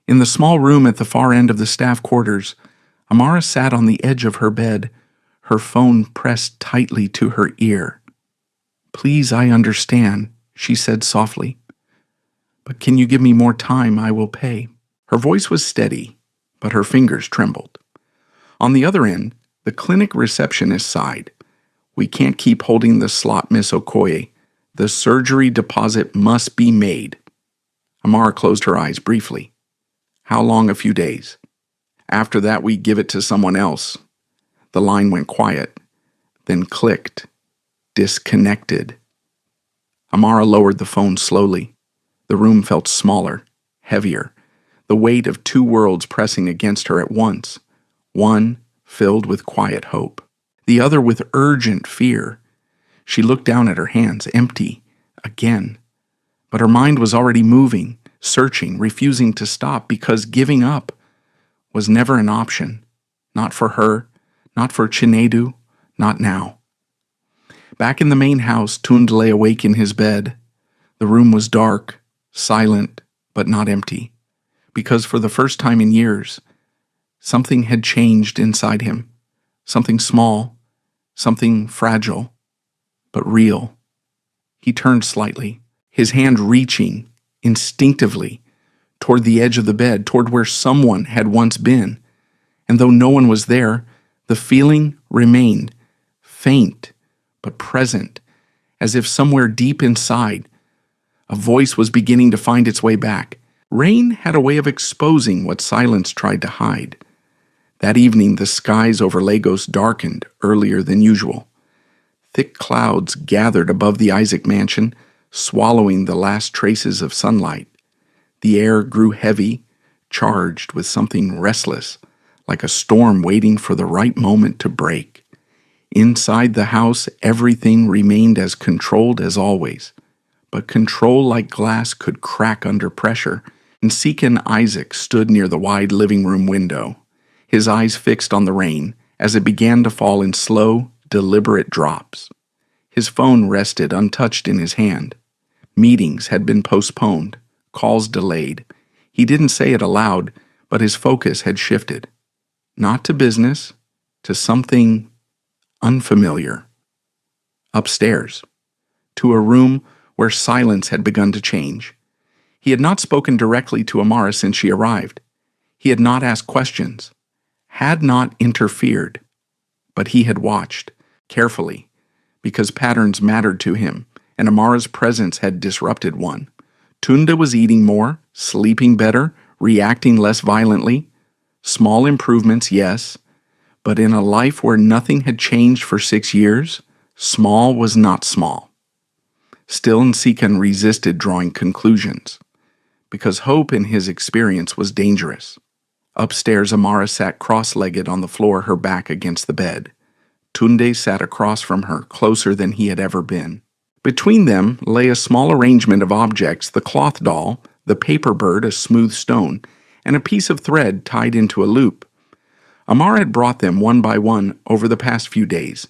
S1: In the small room at the far end of the staff quarters, Amara sat on the edge of her bed, her phone pressed tightly to her ear. "Please, I understand," she said softly. "But can you give me more time? I will pay." Her voice was steady, but her fingers trembled. On the other end, the clinic receptionist sighed. "We can't keep holding the slot, Miss Okoye. The surgery deposit must be made." Amara closed her eyes briefly. "How long? A few days. After that, we give it to someone else." The line went quiet, then clicked, disconnected. Amara lowered the phone slowly. The room felt smaller, heavier, the weight of two worlds pressing against her at once. One filled with quiet hope, the other with urgent fear. She looked down at her hands, empty, again. But her mind was already moving, searching, refusing to stop, because giving up was never an option. Not for her, not for Chinedu, not now. Back in the main house, Tunde lay awake in his bed. The room was dark, silent, but not empty, because for the first time in years, something had changed inside him. Something small, something fragile, but real. He turned slightly, his hand reaching instinctively toward the edge of the bed, toward where someone had once been. And though no one was there, the feeling remained, faint but present, as if somewhere deep inside, a voice was beginning to find its way back. Rain had a way of exposing what silence tried to hide. That evening, the skies over Lagos darkened earlier than usual. Thick clouds gathered above the Isaac mansion, swallowing the last traces of sunlight. The air grew heavy, charged with something restless, like a storm waiting for the right moment to break. Inside the house, everything remained as controlled as always. But control like glass could crack under pressure. Nsikan Isaac stood near the wide living room window, his eyes fixed on the rain as it began to fall in slow, deliberate drops. His phone rested untouched in his hand. Meetings had been postponed, calls delayed. He didn't say it aloud, but his focus had shifted. Not to business, to something unfamiliar. Upstairs, to a room where silence had begun to change. He had not spoken directly to Amara since she arrived. He had not asked questions, had not interfered, but he had watched, carefully, because patterns mattered to him, and Amara's presence had disrupted one. Tunde was eating more, sleeping better, reacting less violently. Small improvements, yes, but in a life where nothing had changed for 6 years, small was not small. Still, Nsikan resisted drawing conclusions, because hope in his experience was dangerous. Upstairs, Amara sat cross-legged on the floor, her back against the bed. Tunde sat across from her, closer than he had ever been. Between them lay a small arrangement of objects: the cloth doll, the paper bird, a smooth stone, and a piece of thread tied into a loop. Amara had brought them one by one over the past few days.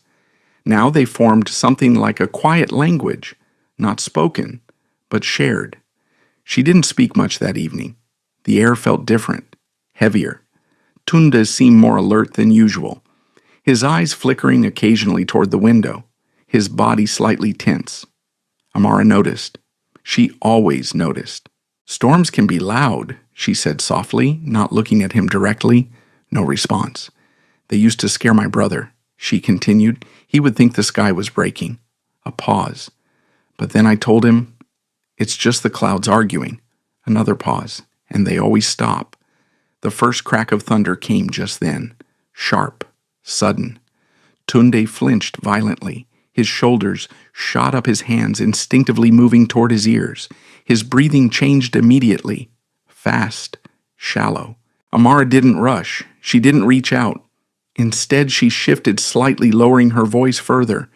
S1: Now they formed something like a quiet language, not spoken, but shared. She didn't speak much that evening. The air felt different, heavier. Tunde seemed more alert than usual, his eyes flickering occasionally toward the window, his body slightly tense. Amara noticed. She always noticed. "Storms can be loud," she said softly, not looking at him directly. No response. "They used to scare my brother," she continued. "He would think the sky was breaking." A pause. "But then I told him, it's just the clouds arguing." Another pause. "And they always stop." The first crack of thunder came just then. Sharp. Sudden. Tunde flinched violently. His shoulders shot up, his hands instinctively moving toward his ears. His breathing changed immediately. Fast. Shallow. Amara didn't rush. She didn't reach out. Instead, she shifted slightly, lowering her voice further.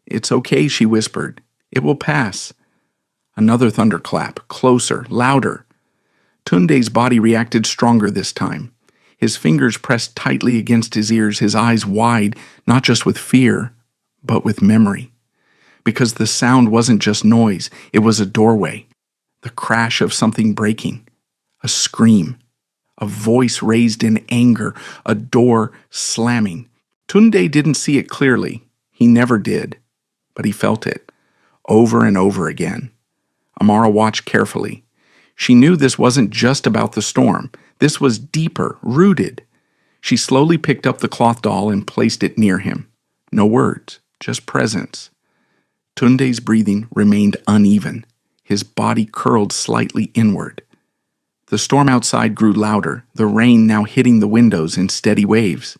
S1: "It's okay," she whispered. "It will pass." Another thunderclap, closer, louder. Tunde's body reacted stronger this time. His fingers pressed tightly against his ears, his eyes wide, not just with fear, but with memory. Because the sound wasn't just noise, it was a doorway. The crash of something breaking. A scream. A voice raised in anger. A door slamming. Tunde didn't see it clearly. He never did. But he felt it. Over and over again. Amara watched carefully. She knew this wasn't just about the storm. This was deeper, rooted. She slowly picked up the cloth doll and placed it near him. No words, just presence. Tunde's breathing remained uneven. His body curled slightly inward. The storm outside grew louder, the rain now hitting the windows in steady waves.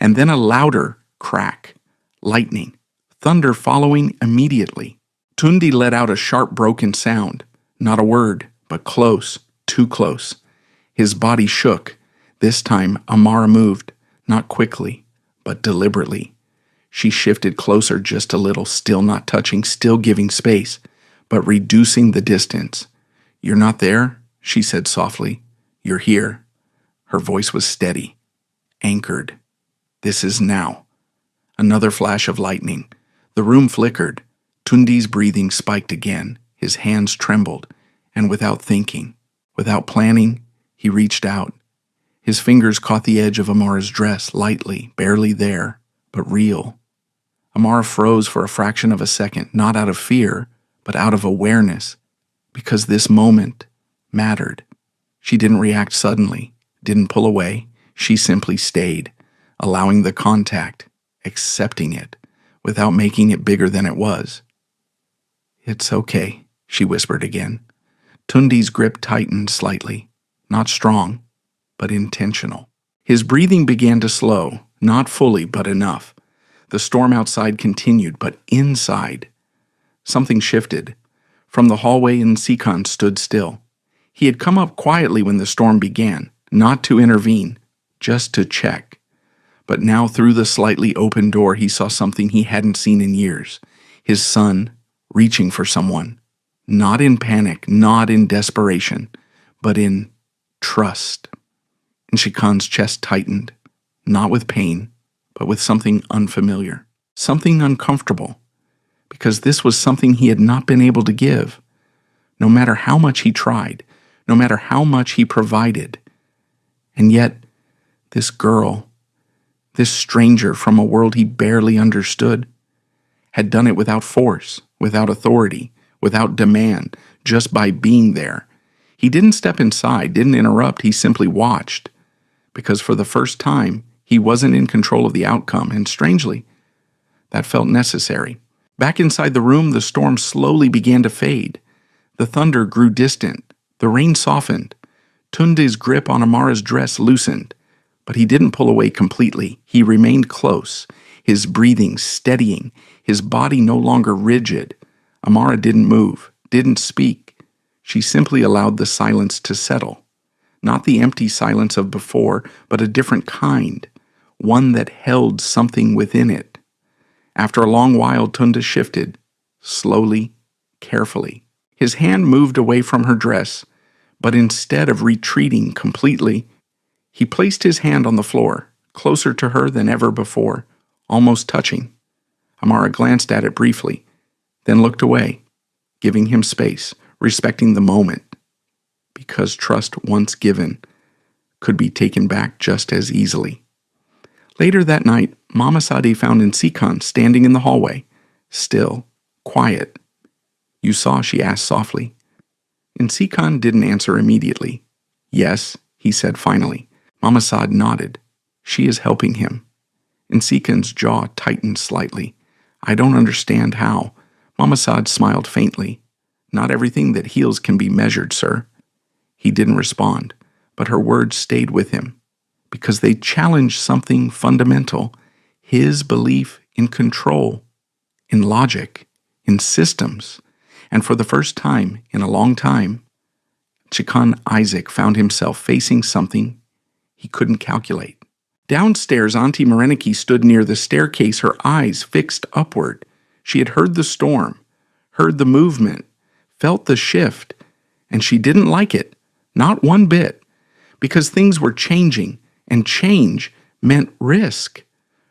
S1: And then a louder crack. Lightning. Thunder following immediately. Tunde let out a sharp, broken sound. Not a word, but close, too close. His body shook. This time, Amara moved, not quickly, but deliberately. She shifted closer just a little, still not touching, still giving space, but reducing the distance. "You're not there?" she said softly. "You're here." Her voice was steady, anchored. "This is now." Another flash of lightning. The room flickered. Tunde's breathing spiked again. His hands trembled, and without thinking, without planning, he reached out. His fingers caught the edge of Amara's dress, lightly, barely there, but real. Amara froze for a fraction of a second, not out of fear, but out of awareness, because this moment mattered. She didn't react suddenly, didn't pull away. She simply stayed, allowing the contact, accepting it, without making it bigger than it was. "It's okay," she whispered again. Tunde's grip tightened slightly, not strong, but intentional. His breathing began to slow, not fully, but enough. The storm outside continued, but inside, something shifted. From the hallway, Nsikan stood still. He had come up quietly when the storm began, not to intervene, just to check. But now through the slightly open door he saw something he hadn't seen in years. His son, reaching for someone. Not in panic, not in desperation, but in trust. Nsikan's chest tightened, not with pain, but with something unfamiliar, something uncomfortable, because this was something he had not been able to give, no matter how much he tried, no matter how much he provided. And yet, this girl, this stranger from a world he barely understood, had done it without force, without authority, without demand, just by being there. He didn't step inside, didn't interrupt, he simply watched, because for the first time, he wasn't in control of the outcome, and strangely, that felt necessary. Back inside the room, the storm slowly began to fade. The thunder grew distant. The rain softened. Tunde's grip on Amara's dress loosened. But he didn't pull away completely. He remained close, his breathing steadying, his body no longer rigid. Amara didn't move, didn't speak. She simply allowed the silence to settle. Not the empty silence of before, but a different kind, one that held something within it. After a long while, Tunde shifted, slowly, carefully. His hand moved away from her dress, but instead of retreating completely, he placed his hand on the floor, closer to her than ever before, almost touching. Amara glanced at it briefly, then looked away, giving him space, respecting the moment, because trust once given could be taken back just as easily. Later that night, Mama Sadi found Nsikan standing in the hallway, still, quiet. "You saw?" she asked softly. Nsikan didn't answer immediately. "Yes," he said finally. Mama Sad nodded. "She is helping him." Nsikan's jaw tightened slightly. "I don't understand how." Mama Sad smiled faintly. "Not everything that heals can be measured, sir." He didn't respond, but her words stayed with him, because they challenged something fundamental, his belief in control, in logic, in systems. And for the first time in a long time, Chikan Isaac found himself facing something he couldn't calculate. Downstairs, Auntie Mareniki stood near the staircase, her eyes fixed upward. She had heard the storm, heard the movement, felt the shift, and she didn't like it, not one bit, because things were changing, and change meant risk.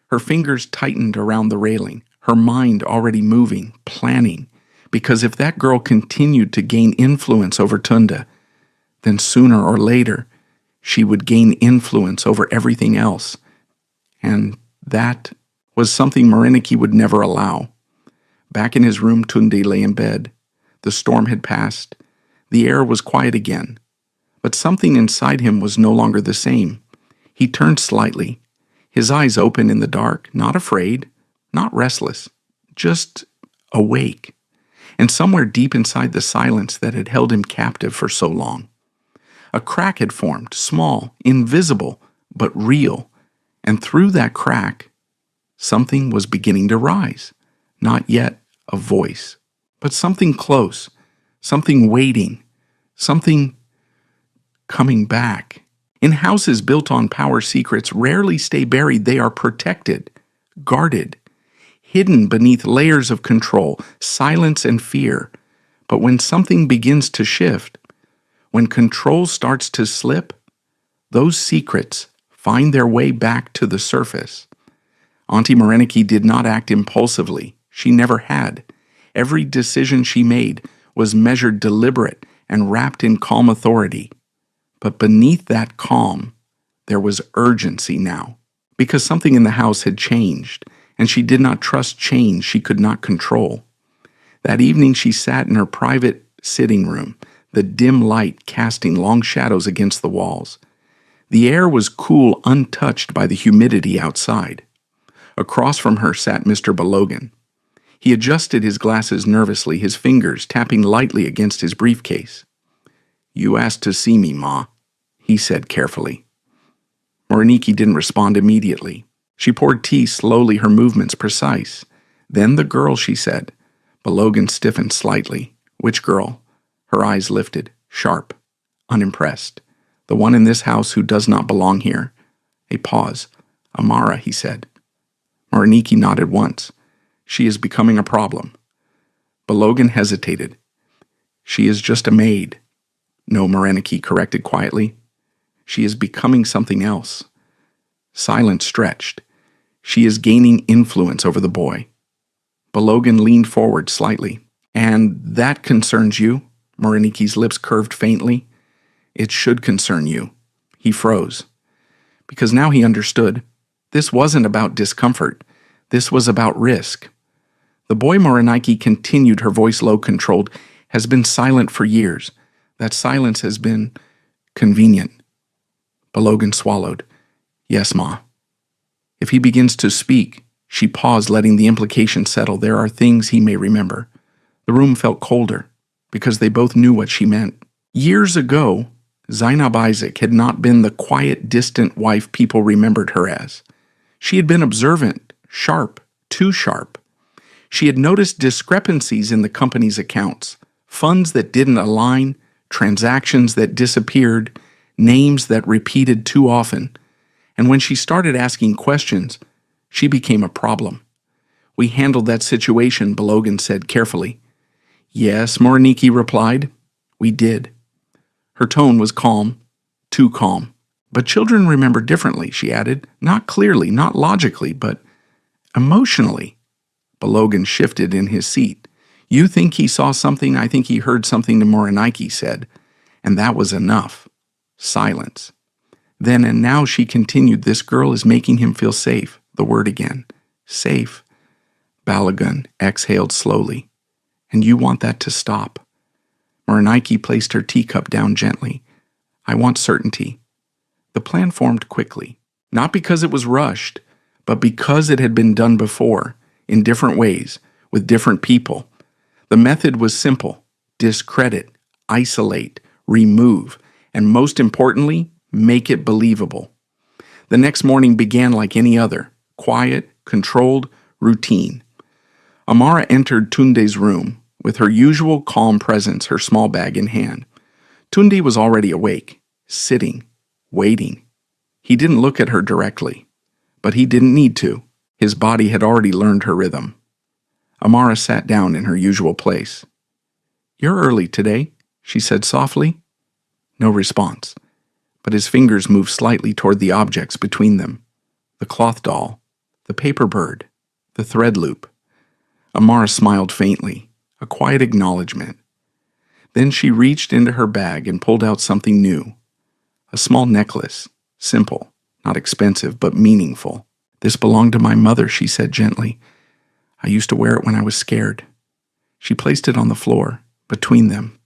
S1: Her fingers tightened around the railing, her mind already moving, planning, because if that girl continued to gain influence over Tunda, then sooner or later she would gain influence over everything else. And that was something Mareniki would never allow. Back in his room, Tunde lay in bed. The storm had passed. The air was quiet again. But something inside him was no longer the same. He turned slightly, his eyes open in the dark, not afraid, not restless, just awake. And somewhere deep inside the silence that had held him captive for so long, a crack had formed, small, invisible, but real. And through that crack, something was beginning to rise. Not yet a voice, but something close, something waiting, something coming back. In houses built on power, secrets rarely stay buried. They are protected, guarded, hidden beneath layers of control, silence, and fear. But when something begins to shift, when control starts to slip, those secrets find their way back to the surface. Auntie Mareniki did not act impulsively. She never had. Every decision she made was measured, deliberate, and wrapped in calm authority. But beneath that calm, there was urgency now, because something in the house had changed, and she did not trust change she could not control. That evening she sat in her private sitting room, the dim light casting long shadows against the walls. The air was cool, untouched by the humidity outside. Across from her sat Mr. Balogan. He adjusted his glasses nervously, his fingers tapping lightly against his briefcase. "You asked to see me, Ma," he said carefully. Mareniki didn't respond immediately. She poured tea slowly, her movements precise. "Then the girl," she said. Balogan stiffened slightly. "Which girl?" Her eyes lifted, sharp, unimpressed. "The one in this house who does not belong here." A pause. "Amara," he said. Mareniki nodded once. "She is becoming a problem." Balogan hesitated. "She is just a maid." "No," Mareniki corrected quietly. "She is becoming something else." Silence stretched. "She is gaining influence over the boy." Balogan leaned forward slightly. "And that concerns you?" Mareniki's lips curved faintly. "It should concern you." He froze. Because now he understood. This wasn't about discomfort. This was about risk. The boy, Mareniki continued, her voice low, controlled, has been silent for years. That silence has been convenient. Balogan swallowed. "Yes, Ma." "If he begins to speak," she paused, letting the implication settle, "there are things he may remember." The room felt colder, because they both knew what she meant. Years ago, Zainab Isaac had not been the quiet, distant wife people remembered her as. She had been observant, sharp, too sharp. She had noticed discrepancies in the company's accounts, funds that didn't align, transactions that disappeared, names that repeated too often. And when she started asking questions, she became a problem. We handled that situation, Balogan said carefully. Yes, Moriniki replied. We did. Her tone was calm, too calm. But children remember differently, she added. Not clearly, not logically, but emotionally. Balogan shifted in his seat. You think he saw something, I think he heard something, to Moriniki said. And that was enough. Silence. Then and now, she continued, this girl is making him feel safe. The word again. Safe. Balogun exhaled slowly. And you want that to stop. Moriniki placed her teacup down gently. I want certainty. The plan formed quickly, not because it was rushed, but because it had been done before, in different ways, with different people. The method was simple: discredit, isolate, remove, and most importantly, make it believable. The next morning began like any other, quiet, controlled, routine. Amara entered Tunde's room with her usual calm presence, her small bag in hand. Tunde was already awake, sitting, waiting. He didn't look at her directly, but he didn't need to. His body had already learned her rhythm. Amara sat down in her usual place. You're early today, she said softly. No response, but his fingers moved slightly toward the objects between them. The cloth doll, the paper bird, the thread loop. Amara smiled faintly, a quiet acknowledgement. Then she reached into her bag and pulled out something new. A small necklace, simple, not expensive, but meaningful. This belonged to my mother, she said gently. I used to wear it when I was scared. She placed it on the floor, between them.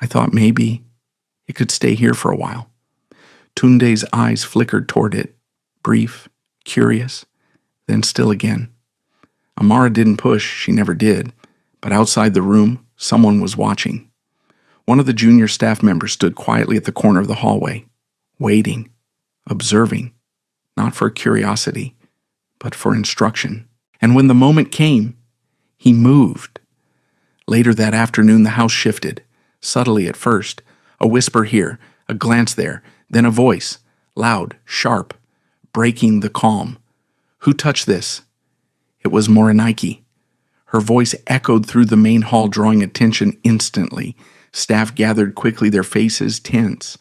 S1: I thought maybe it could stay here for a while. Tunde's eyes flickered toward it, brief, curious, then still again. Amara didn't push, she never did, but outside the room, someone was watching. One of the junior staff members stood quietly at the corner of the hallway, waiting, observing, not for curiosity, but for instruction. And when the moment came, he moved. Later that afternoon, the house shifted, subtly at first, a whisper here, a glance there, then a voice, loud, sharp, breaking the calm. Who touched this? It was Moriniki. Her voice echoed through the main hall, drawing attention instantly. Staff gathered quickly, their faces tense.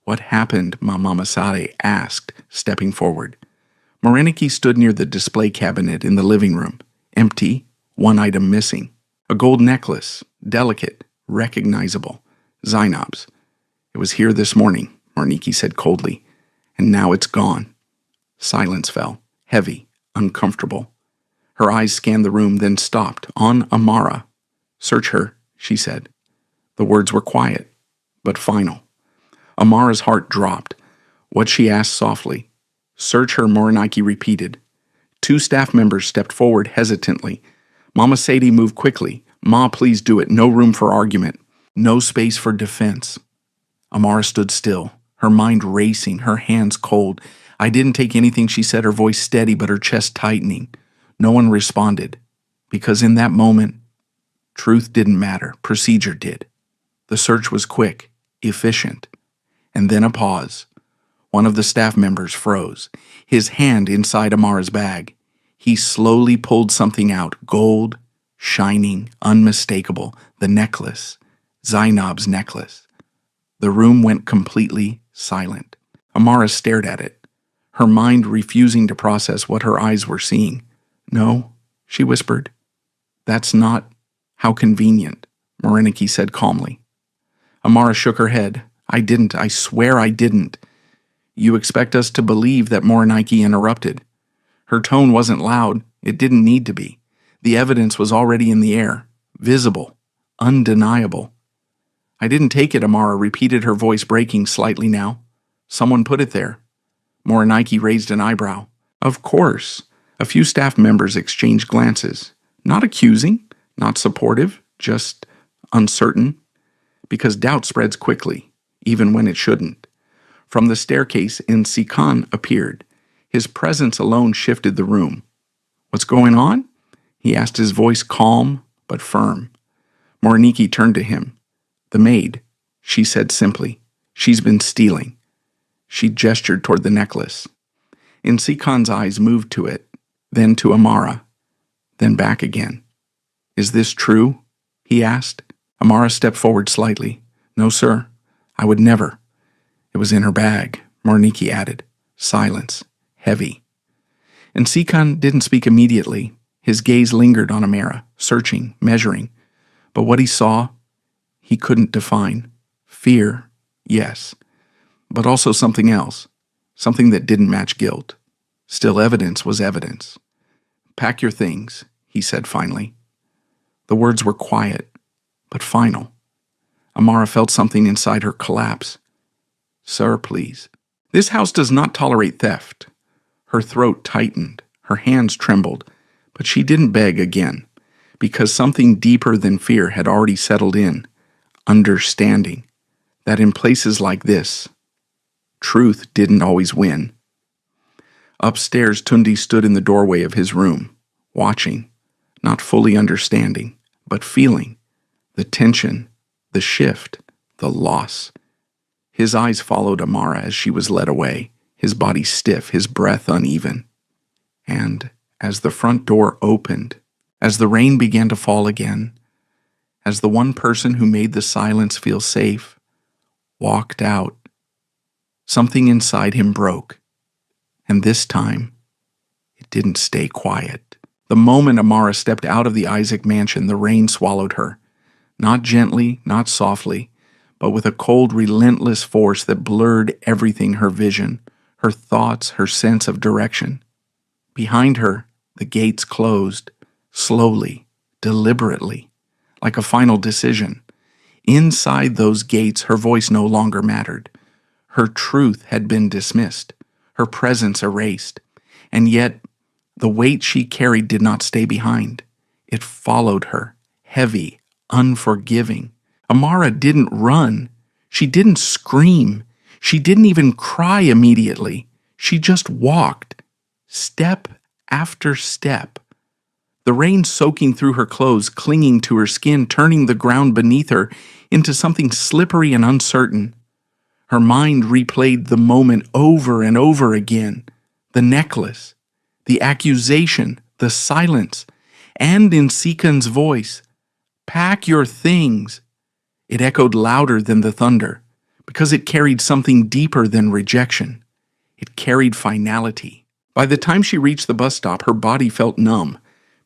S1: What happened? Mama Sade asked, stepping forward. Moriniki stood near the display cabinet in the living room, empty, one item missing. A gold necklace, delicate, recognizable. Zainab's. It was here this morning, Moriniki said coldly, and now it's gone. Silence fell, heavy, uncomfortable. Her eyes scanned the room, then stopped, on Amara. Search her, she said. The words were quiet, but final. Amara's heart dropped. What she asked softly. Search her, Moriniki repeated. Two staff members stepped forward hesitantly. Mama Sadie moved quickly. Ma, please do it. No room for argument. No space for defense. Amara stood still, her mind racing, her hands cold. I didn't take anything she said, her voice steady but her chest tightening. No one responded, because in that moment, truth didn't matter, procedure did. The search was quick, efficient. And then a pause. One of the staff members froze, his hand inside Amara's bag. He slowly pulled something out, gold, shining, unmistakable, the necklace, Zainab's necklace. The room went completely silent. Amara stared at it, her mind refusing to process what her eyes were seeing. No, she whispered. That's not how convenient, Moriniki said calmly. Amara shook her head. I didn't. I swear I didn't. You expect us to believe that Moriniki interrupted. Her tone wasn't loud. It didn't need to be. The evidence was already in the air, visible, undeniable. I didn't take it, Amara repeated, her voice breaking slightly now. Someone put it there. Moriniki raised an eyebrow. Of course. A few staff members exchanged glances. Not accusing, not supportive, just uncertain. Because doubt spreads quickly, even when it shouldn't. From the staircase, Sikan appeared. His presence alone shifted the room. What's going on? He asked, his voice calm but firm. Moriniki turned to him. The maid, she said simply. She's been stealing. She gestured toward the necklace. Sikan's eyes moved to it, then to Amara. then back again. "Is this true?" he asked. Amara stepped forward slightly. "No, sir. I would never." "It was in her bag," Marniki added. Silence. Heavy. And Sikan didn't speak immediately. His gaze lingered on Amara, searching, measuring. But what he saw, he couldn't define. Fear, yes. But also something else. Something that didn't match guilt. Still, evidence was evidence. "Pack your things," he said finally. The words were quiet, but final. Amara felt something inside her collapse. "Sir, please." "This house does not tolerate theft." Her throat tightened, her hands trembled, but she didn't beg again, because something deeper than fear had already settled in, understanding, that in places like this, truth didn't always win. Upstairs, Tundi stood in the doorway of his room, watching, not fully understanding, but feeling, the tension, the shift, the loss. His eyes followed Amara as she was led away, his body stiff, his breath uneven. And as the front door opened, as the rain began to fall again, as the one person who made the silence feel safe walked out, something inside him broke. And this time, it didn't stay quiet. The moment Amara stepped out of the Isaac mansion, the rain swallowed her. Not gently, not softly, but with a cold, relentless force that blurred everything: her vision, her thoughts, her sense of direction. Behind her, the gates closed, slowly, deliberately, like a final decision. Inside those gates, her voice no longer mattered. Her truth had been dismissed, her presence erased, and yet the weight she carried did not stay behind. It followed her, heavy, unforgiving. Amara didn't run. She didn't scream. She didn't even cry immediately. She just walked, step after step. The rain soaking through her clothes, clinging to her skin, turning the ground beneath her into something slippery and uncertain. Her mind replayed the moment over and over again. The necklace, the accusation, the silence, and in Sikan's voice, "Pack your things." It echoed louder than the thunder, because it carried something deeper than rejection. It carried finality. By the time she reached the bus stop, her body felt numb.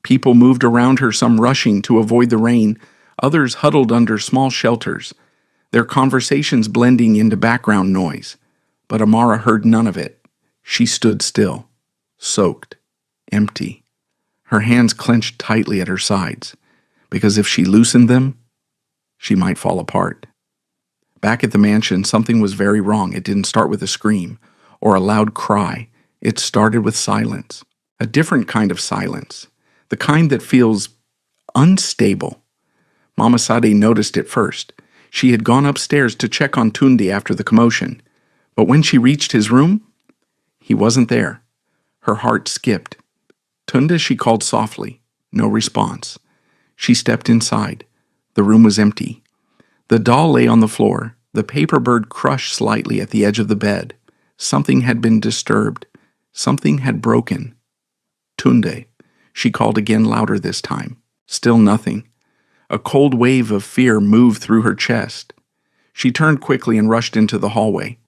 S1: People moved around her, some rushing to avoid the rain, others huddled under small shelters, their conversations blending into background noise. But Amara heard none of it. She stood still, soaked, empty. Her hands clenched tightly at her sides, because if she loosened them, she might fall apart. Back at the mansion, something was very wrong. It didn't start with a scream or a loud cry. It started with silence, a different kind of silence, the kind that feels unstable. Mama Sade noticed it first. She had gone upstairs to check on Tundi after the commotion, but when she reached his room, he wasn't there. Her heart skipped. "Tunda," she called softly. No response. She stepped inside. The room was empty. The doll lay on the floor, the paper bird crushed slightly at the edge of the bed. Something had been disturbed. Something had broken. "Tunde," she called again, louder this time. Still nothing. A cold wave of fear moved through her chest. She turned quickly and rushed into the hallway.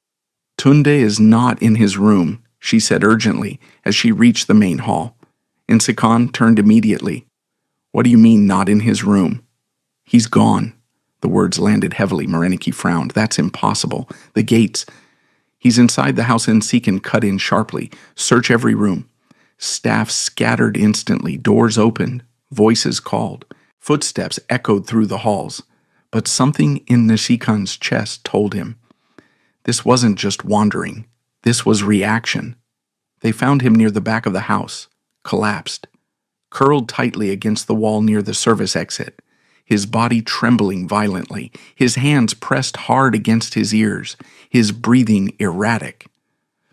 S1: "Tunde is not in his room," she said urgently as she reached the main hall. And Sikan turned immediately. "What do you mean, not in his room?" "He's gone." The words landed heavily. Mareniki frowned. "That's impossible. The gates." "He's inside the house," and Sikan cut in sharply. "Search every room." Staff scattered instantly. Doors opened. Voices called. Footsteps echoed through the halls. But something in Nisikan's chest told him. This wasn't just wandering. This was reaction. They found him near the back of the house, collapsed, curled tightly against the wall near the service exit, his body trembling violently, his hands pressed hard against his ears, his breathing erratic.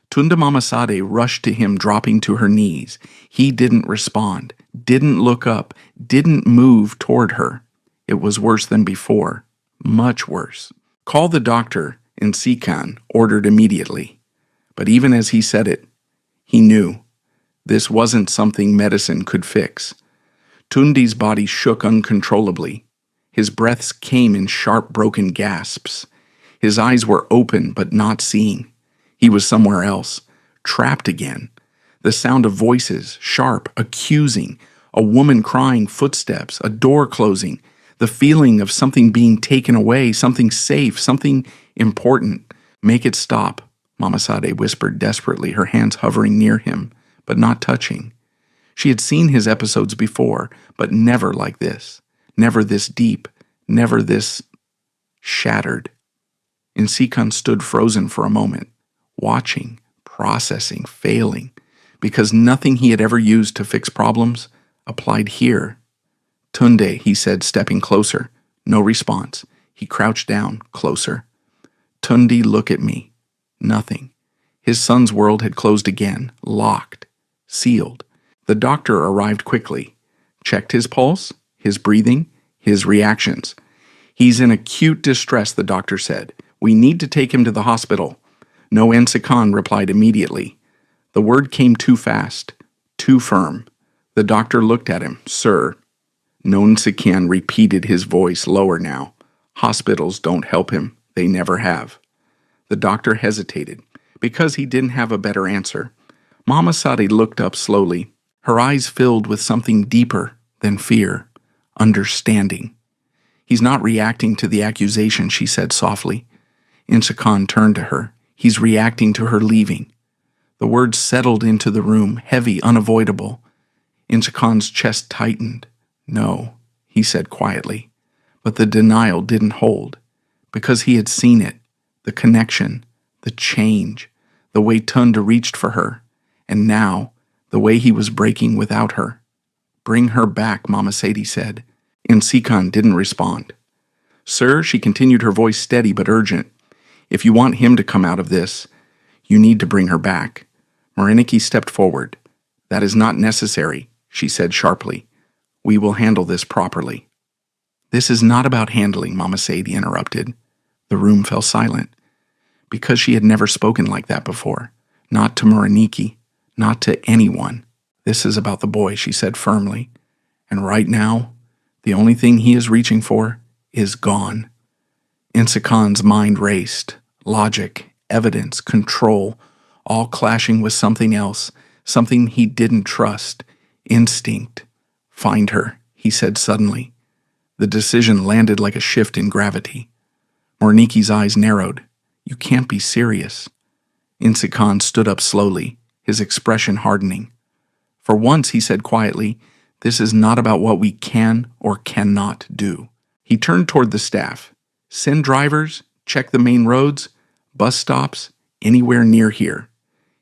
S1: Tunda Mamasade rushed to him, dropping to her knees. He didn't respond, didn't look up, didn't move toward her. It was worse than before, much worse. "Call the doctor," Nsikan ordered immediately. But even as he said it, he knew this wasn't something medicine could fix. Tundi's body shook uncontrollably. His breaths came in sharp, broken gasps. His eyes were open but not seeing. He was somewhere else, trapped again. The sound of voices, sharp, accusing, a woman crying, footsteps, a door closing, the feeling of something being taken away, something safe, something important. Make it stop, Mama Sade whispered desperately, her hands hovering near him, but not touching. She had seen his episodes before, but never like this. Never this deep, never this shattered. Insikan stood frozen for a moment, watching, processing, failing, because nothing he had ever used to fix problems applied here. Tunde, he said, stepping closer. No response. He crouched down, closer. Tunde, look at me. Nothing. His son's world had closed again, locked, sealed. The doctor arrived quickly, checked his pulse, his breathing, his reactions. He's in acute distress, the doctor said. We need to take him to the hospital. No Ensikan replied immediately. The word came too fast, too firm. The doctor looked at him. Sir. Non Sikan repeated, his voice lower now. Hospitals don't help him. They never have. The doctor hesitated, because he didn't have a better answer. Mama Sade looked up slowly, her eyes filled with something deeper than fear, understanding. He's not reacting to the accusation, she said softly. Insikan turned to her. He's reacting to her leaving. The words settled into the room, heavy, unavoidable. Insikan's chest tightened. No, he said quietly. But the denial didn't hold, because he had seen it, the connection, the change, the way Tunda reached for her, and now the way he was breaking without her. Bring her back, Mama Sadie said. Insikan didn't respond. Sir, she continued, her voice steady but urgent. If you want him to come out of this, you need to bring her back. Moreniki stepped forward. That is not necessary, she said sharply. We will handle this properly. This is not about handling, Mama Sadie interrupted. The room fell silent, because she had never spoken like that before. Not to Moreniki, not to anyone. This is about the boy, she said firmly. And right now, the only thing he is reaching for is gone. Insikan's mind raced. Logic, evidence, control, all clashing with something else, something he didn't trust. Instinct. Find her, he said suddenly. The decision landed like a shift in gravity. Morniki's eyes narrowed. You can't be serious. Insikan stood up slowly, his expression hardening. For once, he said quietly, this is not about what we can or cannot do. He turned toward the staff. Send drivers, check the main roads, bus stops, anywhere near here.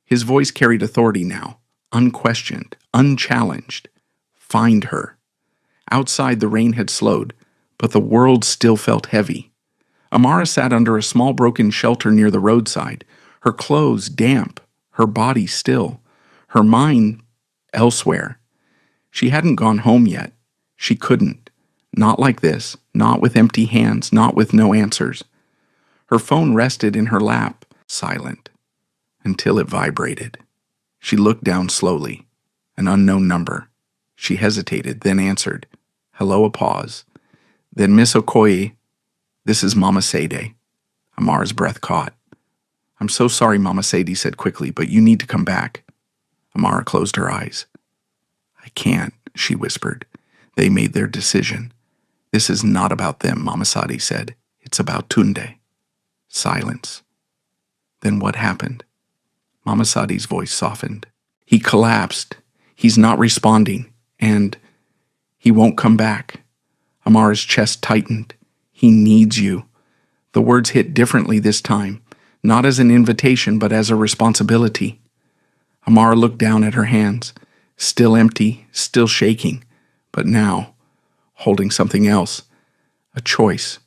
S1: His voice carried authority now, unquestioned, unchallenged. Find her. Outside, the rain had slowed, but the world still felt heavy. Amara sat under a small broken shelter near the roadside, her clothes damp, her body still, her mind elsewhere. She hadn't gone home yet. She couldn't. Not like this, not with empty hands, not with no answers. Her phone rested in her lap, silent, until it vibrated. She looked down slowly. An unknown number. She hesitated, then answered. Hello, a pause. Then Miss Okoye, this is Mama Sade. Amara's breath caught. I'm so sorry, Mama Sadie said quickly, but you need to come back. Amara closed her eyes. I can't, she whispered. They made their decision. This is not about them, Mama Sadie said. It's about Tunde. Silence. Then what happened? Mama Sadie's voice softened. He collapsed. He's not responding. And he won't come back. Amara's chest tightened. He needs you. The words hit differently this time, not as an invitation, but as a responsibility. Amara looked down at her hands, still empty, still shaking, but now holding something else, a choice.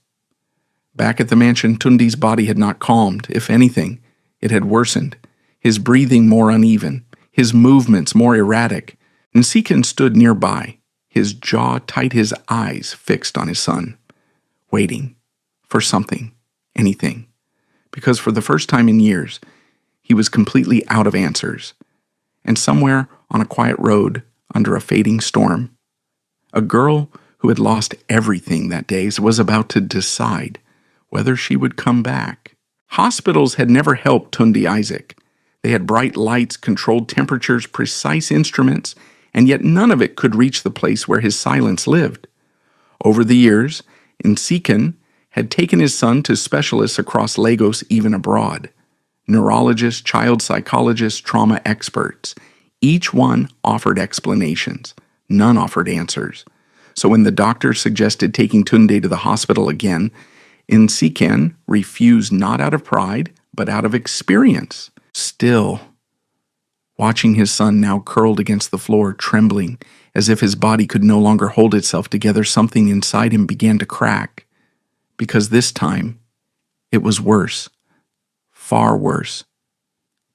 S1: Back at the mansion, Tundi's body had not calmed. If anything, it had worsened, his breathing more uneven, his movements more erratic. Nsikan stood nearby, his jaw tight, his eyes fixed on his son, waiting for something, anything, because for the first time in years, he was completely out of answers. And somewhere on a quiet road, under a fading storm, A girl who had lost everything that day was about to decide whether she would come back. Hospitals had never helped Tunde Isaac. They had bright lights, controlled temperatures, precise instruments, and yet none of it could reach the place where his silence lived. Over the years, Nsikan had taken his son to specialists across Lagos, even abroad. Neurologists, child psychologists, trauma experts. Each one offered explanations. None offered answers. So when the doctor suggested taking Tunde to the hospital again, Nsikan refused not out of pride, but out of experience. Still, watching his son now curled against the floor, trembling, as if his body could no longer hold itself together, something inside him began to crack. Because this time, it was worse. Far worse.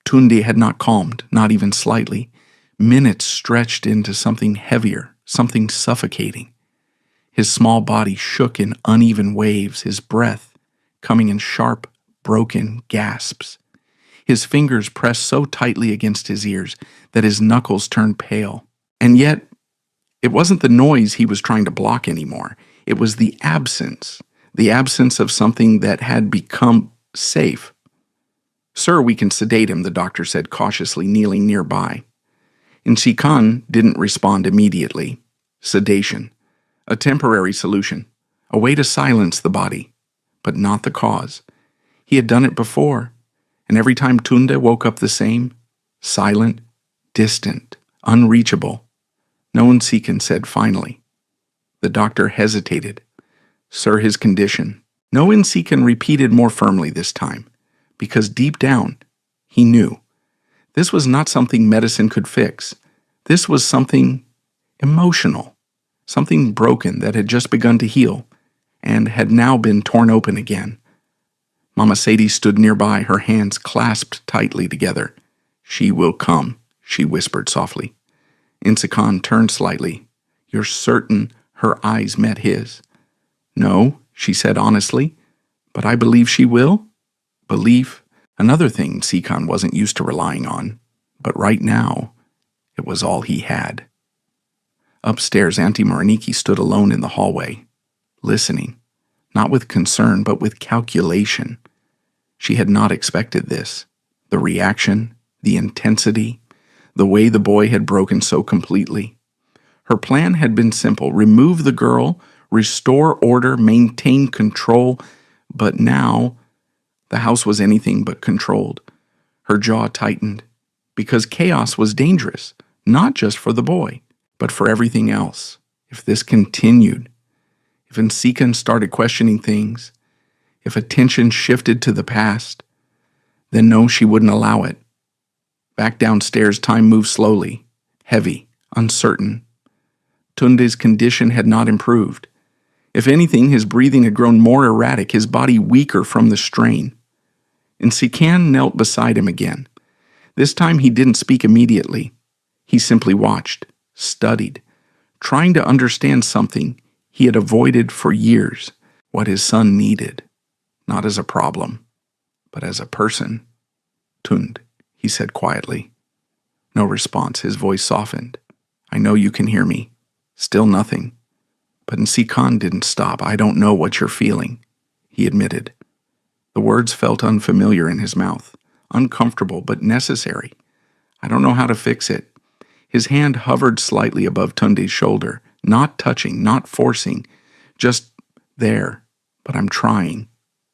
S1: Tunde had not calmed, not even slightly. Minutes stretched into something heavier, something suffocating. His small body shook in uneven waves, his breath coming in sharp, broken gasps. His fingers pressed so tightly against his ears that his knuckles turned pale. And yet, it wasn't the noise he was trying to block anymore. It was the absence of something that had become safe. "Sir, we can sedate him," the doctor said cautiously, kneeling nearby. Nsikan didn't respond immediately. Sedation. A temporary solution. A way to silence the body. But not the cause. He had done it before. And every time Tunde woke up the same. Silent, distant, unreachable. "No, Nsikan," said finally. The doctor hesitated. "Sir, his condition." No, Nsikan repeated more firmly this time. Because deep down, he knew. This was not something medicine could fix. This was something emotional, something broken that had just begun to heal and had now been torn open again. Mama Sadie stood nearby, her hands clasped tightly together. "She will come," she whispered softly. Nsikan turned slightly. "You're certain?" Her eyes met his. "No," she said honestly, "but I believe she will." Belief, another thing Nsikan wasn't used to relying on, but right now, it was all he had. Upstairs, Auntie Mariniki stood alone in the hallway, listening, not with concern, but with calculation. She had not expected this. The reaction, the intensity, the way the boy had broken so completely. Her plan had been simple: remove the girl, restore order, maintain control, but now the house was anything but controlled. Her jaw tightened, because chaos was dangerous, not just for the boy, but for everything else. If this continued, if Nsikan started questioning things, if attention shifted to the past, then no, she wouldn't allow it. Back downstairs, time moved slowly, heavy, uncertain. Tunde's condition had not improved. If anything, his breathing had grown more erratic, his body weaker from the strain. Nsikan knelt beside him again. This time he didn't speak immediately. He simply watched, studied, trying to understand something he had avoided for years, what his son needed, not as a problem, but as a person. "Tund," he said quietly. No response. His voice softened. "I know you can hear me." Still nothing. But Nsikan didn't stop. "I don't know what you're feeling," he admitted. The words felt unfamiliar in his mouth, uncomfortable but necessary. "I don't know how to fix it." His hand hovered slightly above Tunde's shoulder, not touching, not forcing, just there. "But I'm trying."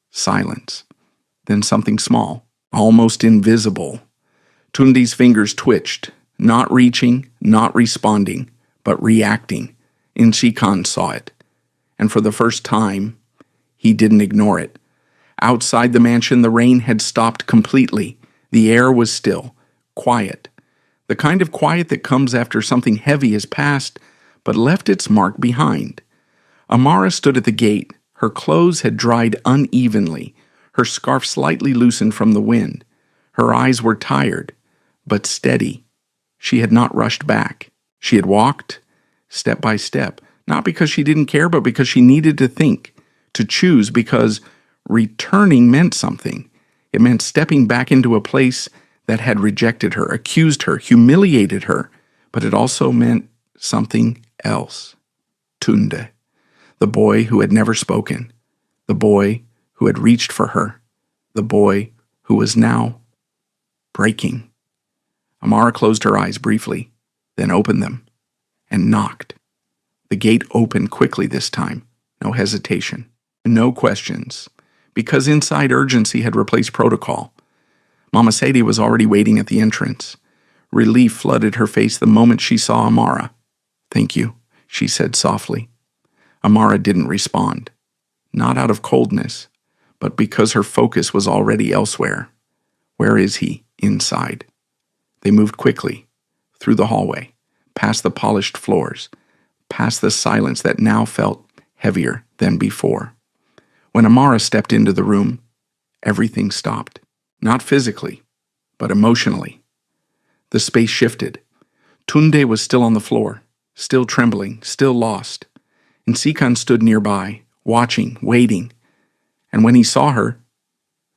S1: Silence. Then something small, almost invisible. Tunde's fingers twitched, not reaching, not responding, but reacting. Nsikan saw it, and for the first time, he didn't ignore it. Outside the mansion, the rain had stopped completely. The air was still, quiet. The kind of quiet that comes after something heavy has passed, but left its mark behind. Amara stood at the gate. Her clothes had dried unevenly, her scarf slightly loosened from the wind. Her eyes were tired, but steady. She had not rushed back. She had walked, step by step, not because she didn't care, but because she needed to think, to choose, because returning meant something. It meant stepping back into a place that had rejected her, accused her, humiliated her, but it also meant something else. Tunde, the boy who had never spoken, the boy who had reached for her, the boy who was now breaking. Amara closed her eyes briefly, then opened them, and knocked. The gate opened quickly this time, no hesitation, no questions, because inside urgency had replaced protocol. Mama Sadie was already waiting at the entrance. Relief flooded her face the moment she saw Amara. "Thank you," she said softly. Amara didn't respond, not out of coldness, but because her focus was already elsewhere. Where is he? Inside. They moved quickly, through the hallway, past the polished floors, past the silence that now felt heavier than before. When Amara stepped into the room, everything stopped. Not physically, but emotionally. The space shifted. Tunde was still on the floor, still trembling, still lost. And Sikan stood nearby, watching, waiting. And when he saw her,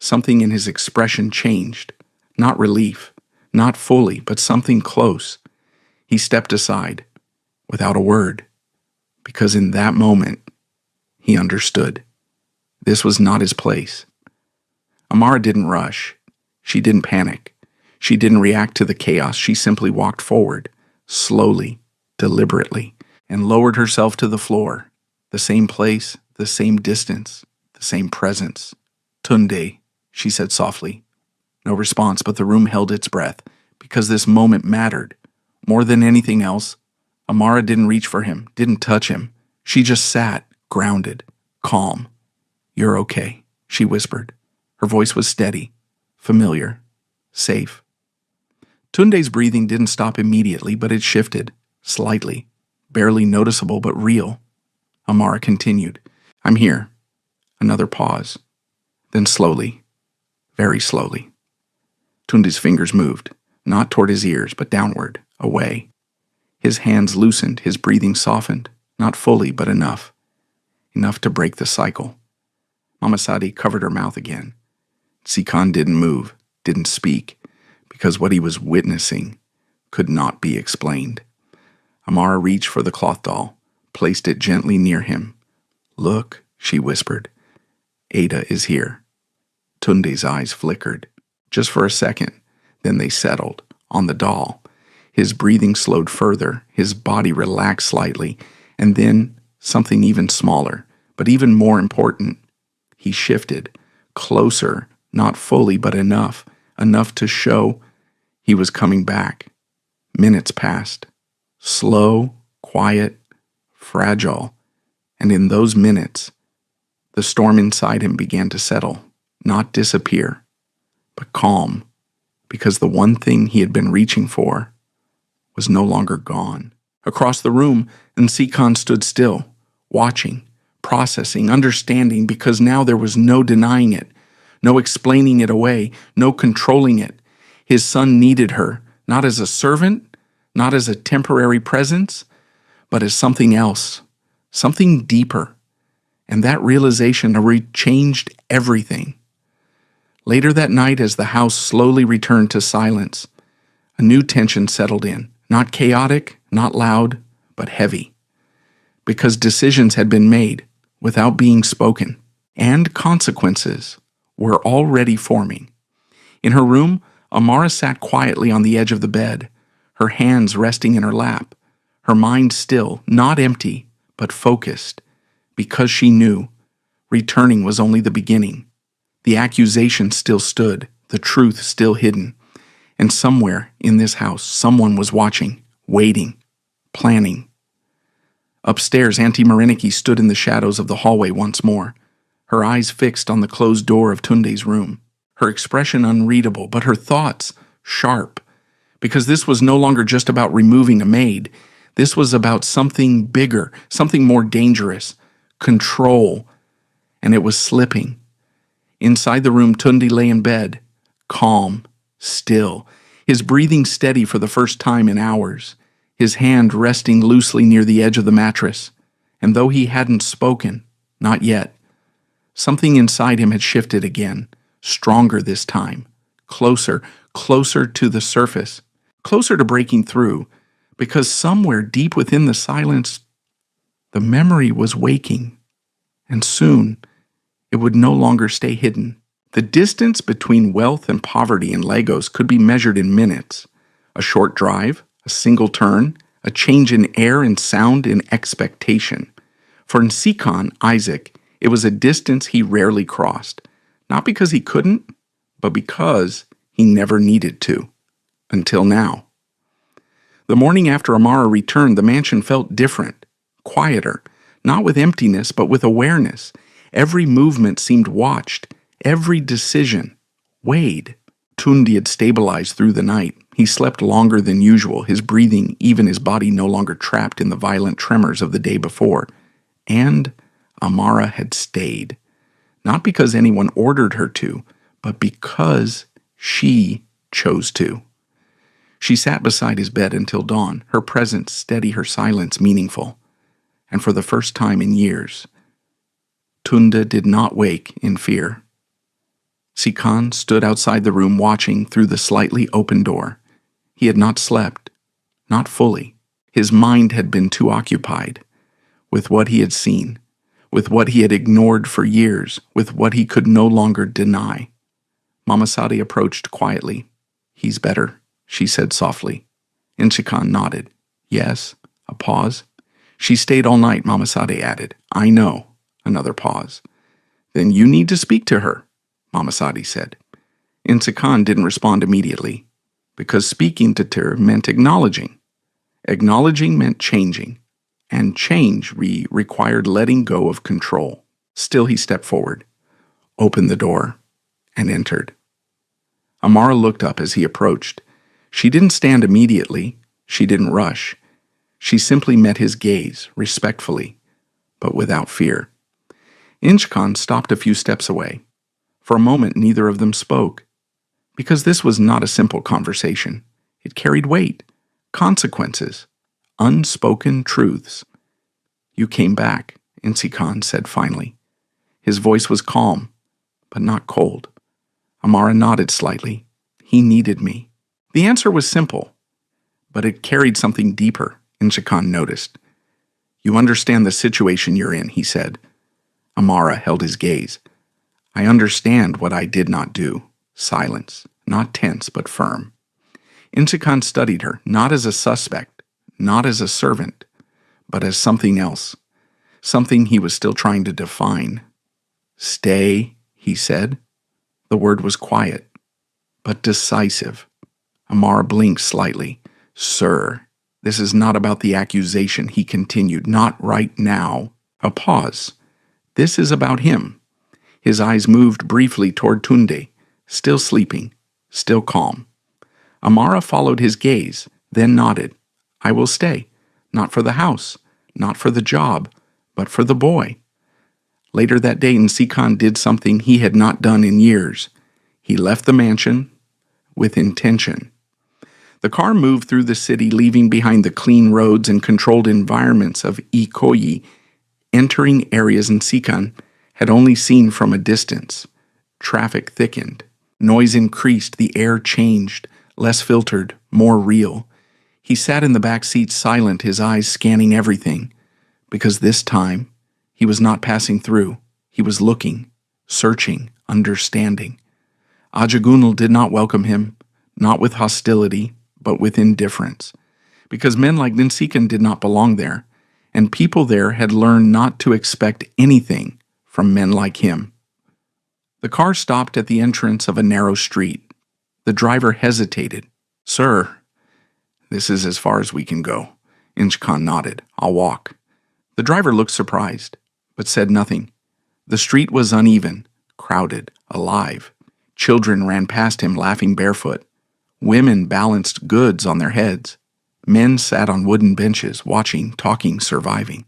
S1: something in his expression changed. Not relief, not fully, but something close. He stepped aside, without a word, because in that moment, he understood. This was not his place. Amara didn't rush. She didn't panic. She didn't react to the chaos. She simply walked forward, slowly, deliberately, and lowered herself to the floor. The same place, the same distance, the same presence. "Tunde," she said softly. No response, but the room held its breath, because this moment mattered. More than anything else, Amara didn't reach for him, didn't touch him. She just sat, grounded, calm. "You're okay," she whispered. Her voice was steady, familiar, safe. Tunde's breathing didn't stop immediately, but it shifted, slightly, barely noticeable but real. Amara continued, "I'm here." Another pause. Then slowly, very slowly, Tunde's fingers moved, not toward his ears, but downward, away. His hands loosened, his breathing softened, not fully, but enough. Enough to break the cycle. Mama Sadi covered her mouth again. Sikan didn't move, didn't speak, because what he was witnessing could not be explained. Amara reached for the cloth doll, placed it gently near him. "Look," she whispered. "Ada is here." Tunde's eyes flickered, just for a second, then they settled, on the doll. His breathing slowed further, his body relaxed slightly, and then something even smaller, but even more important. He shifted, closer, not fully, but enough to show he was coming back. Minutes passed, slow, quiet, fragile, and in those minutes, the storm inside him began to settle, not disappear, but calm, because the one thing he had been reaching for was no longer gone. Across the room, Nsikan stood still, watching, processing, understanding, because now there was no denying it, no explaining it away, no controlling it. His son needed her, not as a servant, not as a temporary presence, but as something else, something deeper. And that realization changed everything. Later that night, as the house slowly returned to silence, a new tension settled in, not chaotic, not loud, but heavy. Because decisions had been made without being spoken, and consequences were already forming. In her room, Amara sat quietly on the edge of the bed, her hands resting in her lap, her mind still, not empty, but focused, because she knew returning was only the beginning. The accusation still stood, the truth still hidden, and somewhere in this house, someone was watching, waiting, planning. Upstairs, Auntie Mariniki stood in the shadows of the hallway once more, her eyes fixed on the closed door of Tunde's room, her expression unreadable, but her thoughts sharp, because this was no longer just about removing a maid. This was about something bigger, something more dangerous, control, and it was slipping. Inside the room, Tunde lay in bed, calm, still, his breathing steady for the first time in hours, his hand resting loosely near the edge of the mattress. And though he hadn't spoken, not yet, something inside him had shifted again, stronger this time, closer to the surface, closer to breaking through, because somewhere deep within the silence, The memory was waking, and soon it would no longer stay hidden. The distance between wealth and poverty in Lagos could be measured in minutes. A short drive, a single turn, a change in air and sound in expectation. For Nsikan, Isaac, it was a distance he rarely crossed, not because he couldn't, but because he never needed to. Until now. The morning after Amara returned, the mansion felt different, quieter, not with emptiness, but with awareness. Every movement seemed watched, every decision weighed. Tunde had stabilized through the night. He slept longer than usual, his breathing, even his body no longer trapped in the violent tremors of the day before. And Amara had stayed. Not because anyone ordered her to, but because she chose to. She sat beside his bed until dawn, her presence steady, her silence meaningful. And for the first time in years, Tunde did not wake in fear. Nsikan stood outside the room watching through the slightly open door. He had not slept, not fully. His mind had been too occupied with what he had seen, with what he had ignored for years, with what he could no longer deny. Mama Sadi approached quietly. "He's better," she said softly. Nsikan nodded. "Yes." A pause. "She stayed all night," Mama Sadi added. "I know." Another pause. "Then you need to speak to her," Mama Sadi said. Nsikan didn't respond immediately, because speaking to her meant acknowledging. Acknowledging meant changing, and change required letting go of control. Still he stepped forward, opened the door, and entered. Amara looked up as he approached. She didn't stand immediately. She didn't rush. She simply met his gaze, respectfully, but without fear. Nsikan stopped a few steps away. For a moment, neither of them spoke, because this was not a simple conversation. It carried weight, consequences, unspoken truths. "You came back," Nsikan said finally. His voice was calm, but not cold. Amara nodded slightly. "He needed me." The answer was simple, but it carried something deeper, Nsikan noticed. "You understand the situation you're in," he said. Amara held his gaze. "I understand what I did not do." Silence, not tense but firm. Nsikan studied her, not as a suspect, not as a servant, but as something else, something he was still trying to define. "Stay," he said. The word was quiet, but decisive. Amara blinked slightly. "Sir, this is not about the accusation," he continued. "Not right now." A pause. "This is about him." His eyes moved briefly toward Tunde, still sleeping, still calm. Amara followed his gaze, then nodded. "I will stay. Not for the house, not for the job, but for the boy." Later that day, Nsikan did something he had not done in years. He left the mansion with intention. The car moved through the city, leaving behind the clean roads and controlled environments of Ikoyi, entering areas Nsikan had only seen from a distance. Traffic thickened. Noise increased. The air changed, less filtered, more real. He sat in the back seat silent, his eyes scanning everything, because this time he was not passing through. He was looking, searching, understanding. Ajagunal did not welcome him, not with hostility, but with indifference, because men like Nsikan did not belong there, and people there had learned not to expect anything from men like him. The car stopped at the entrance of a narrow street. The driver hesitated. "Sir, this is as far as we can go." Nsikan nodded. "I'll walk." The driver looked surprised, but said nothing. The street was uneven, crowded, alive. Children ran past him laughing barefoot. Women balanced goods on their heads. Men sat on wooden benches, watching, talking, surviving.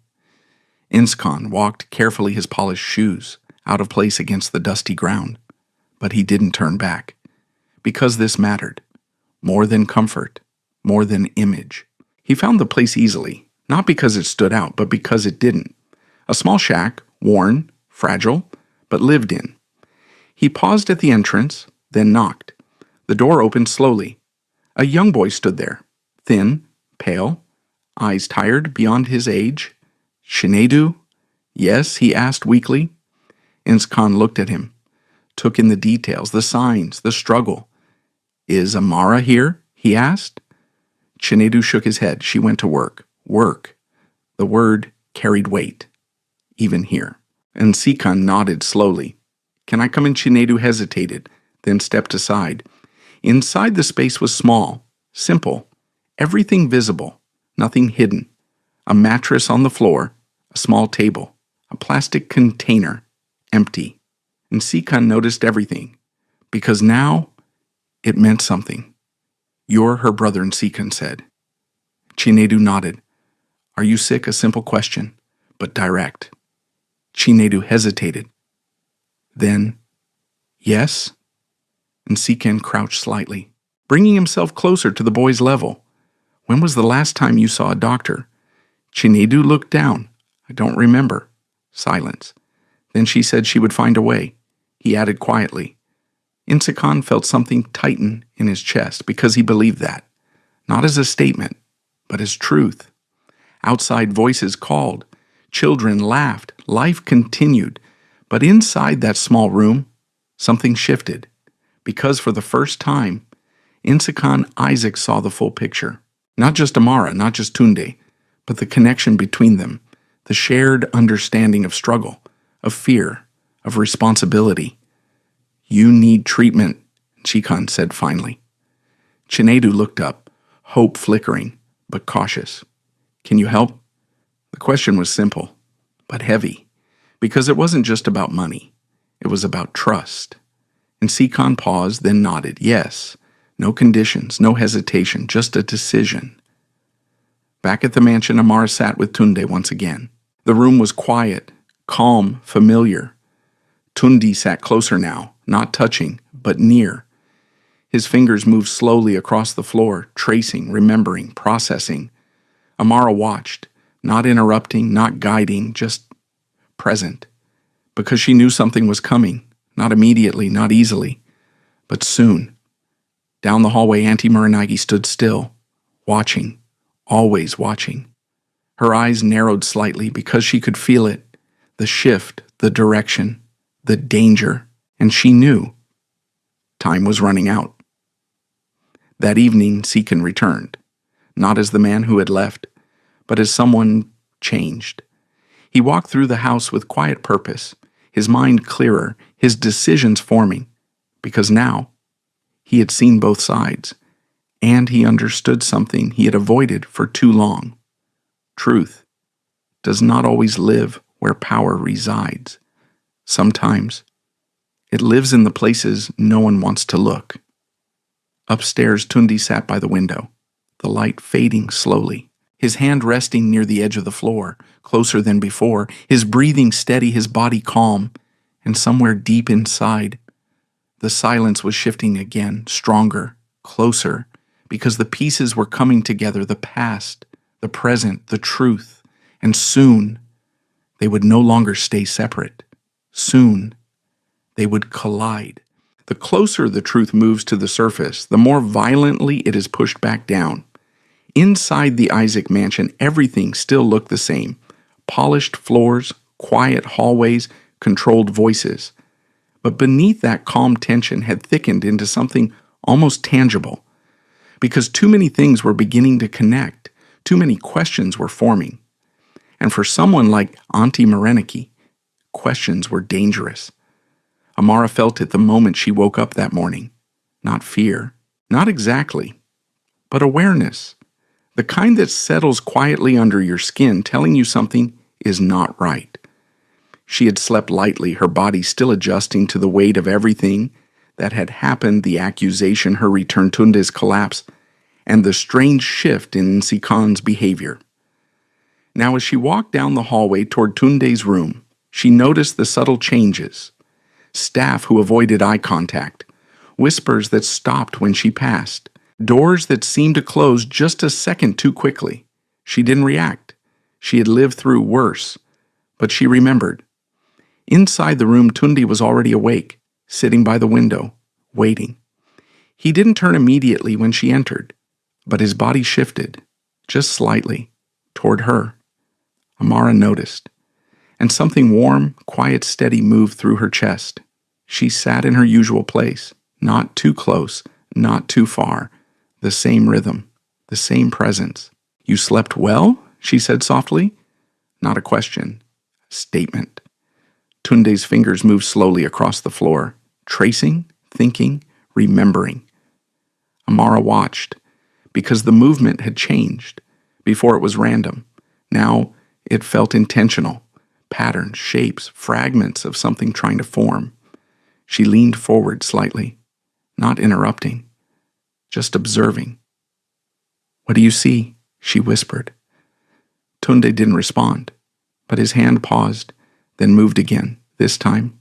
S1: Nsikan walked carefully, his polished shoes out of place against the dusty ground. But he didn't turn back, because this mattered. More than comfort, more than image. He found the place easily, not because it stood out, but because it didn't. A small shack, worn, fragile, but lived in. He paused at the entrance, then knocked. The door opened slowly. A young boy stood there, thin, pale, eyes tired beyond his age, Shinedu? Yes, he asked weakly. Insakan looked at him, took in the details, the signs, the struggle. Is Amara here? He asked. Shinedu shook his head. She went to work. Work. The word carried weight, even here. And Sikan nodded slowly. Can I come in? Shinedu hesitated, then stepped aside. Inside the space was small, simple, everything visible, nothing hidden. A mattress on the floor, a small table, a plastic container, empty. And Sikan noticed everything, because now it meant something. You're her brother, Sikan said. Chinedu nodded. Are you sick? A simple question, but direct. Chinedu hesitated. Then, yes? And Sikan crouched slightly, bringing himself closer to the boy's level. When was the last time you saw a doctor? Chinedu looked down. I don't remember. Silence. Then she said she would find a way. He added quietly. Insakan felt something tighten in his chest because he believed that, not as a statement, but as truth. Outside voices called. Children laughed. Life continued. But inside that small room, something shifted. Because for the first time, Insakan Isaac saw the full picture. Not just Amara, not just Tunde, but the connection between them, the shared understanding of struggle, of fear, of responsibility. You need treatment, Chikan said finally. Chinedu looked up, hope flickering, but cautious. Can you help? The question was simple, but heavy, because it wasn't just about money. It was about trust. And Sikan paused, then nodded. Yes. No conditions, no hesitation, just a decision. Back at the mansion, Amara sat with Tunde once again. The room was quiet, calm, familiar. Tunde sat closer now, not touching, but near. His fingers moved slowly across the floor, tracing, remembering, processing. Amara watched, not interrupting, not guiding, just present. Because she knew something was coming, not immediately, not easily, but soon. Down the hallway, Auntie Muranagi stood still, watching, always watching. Her eyes narrowed slightly because she could feel it, the shift, the direction, the danger, and she knew time was running out. That evening, Sikan returned, not as the man who had left, but as someone changed. He walked through the house with quiet purpose, his mind clearer, his decisions forming, because now he had seen both sides, and he understood something he had avoided for too long. Truth does not always live where power resides. Sometimes it lives in the places no one wants to look. Upstairs, Tunde sat by the window, the light fading slowly, his hand resting near the edge of the floor, closer than before, his breathing steady, his body calm, and somewhere deep inside, the silence was shifting again, stronger, closer, because the pieces were coming together, the past, the present, the truth, and soon they would no longer stay separate. Soon they would collide. The closer the truth moves to the surface, the more violently it is pushed back down. Inside the Isaac mansion, everything still looked the same. Polished floors, quiet hallways, controlled voices. But beneath that calm tension had thickened into something almost tangible. Because too many things were beginning to connect, too many questions were forming. And for someone like Auntie Muranagi, questions were dangerous. Amara felt it the moment she woke up that morning. Not fear, not exactly, but awareness. The kind that settles quietly under your skin, telling you something is not right. She had slept lightly, her body still adjusting to the weight of everything that had happened, the accusation, her return, Tunde's collapse, and the strange shift in Sikan's behavior. Now as she walked down the hallway toward Tunde's room, she noticed the subtle changes. Staff who avoided eye contact, whispers that stopped when she passed, doors that seemed to close just a second too quickly. She didn't react. She had lived through worse, but she remembered. Inside the room, Tunde was already awake, sitting by the window, waiting. He didn't turn immediately when she entered, but his body shifted, just slightly, toward her. Amara noticed, and something warm, quiet, steady moved through her chest. She sat in her usual place, not too close, not too far. The same rhythm, the same presence. "You slept well?" she said softly. Not a question, a statement. Tunde's fingers moved slowly across the floor, tracing, thinking, remembering. Amara watched, because the movement had changed. Before it was random. Now it felt intentional. Patterns, shapes, fragments of something trying to form. She leaned forward slightly, not interrupting, just observing. "What do you see?" she whispered. Tunde didn't respond, but his hand paused, then moved again, this time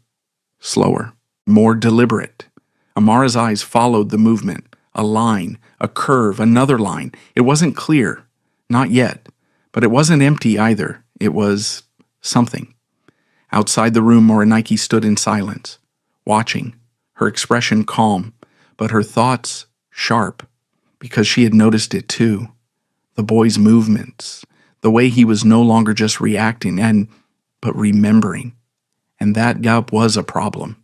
S1: slower, more deliberate. Amara's eyes followed the movement, a line, a curve, another line. It wasn't clear, not yet, but it wasn't empty either. It was something. Outside the room, Morinike stood in silence, watching, her expression calm, but her thoughts sharp, because she had noticed it too. The boy's movements, the way he was no longer just reacting but remembering. And that gap was a problem.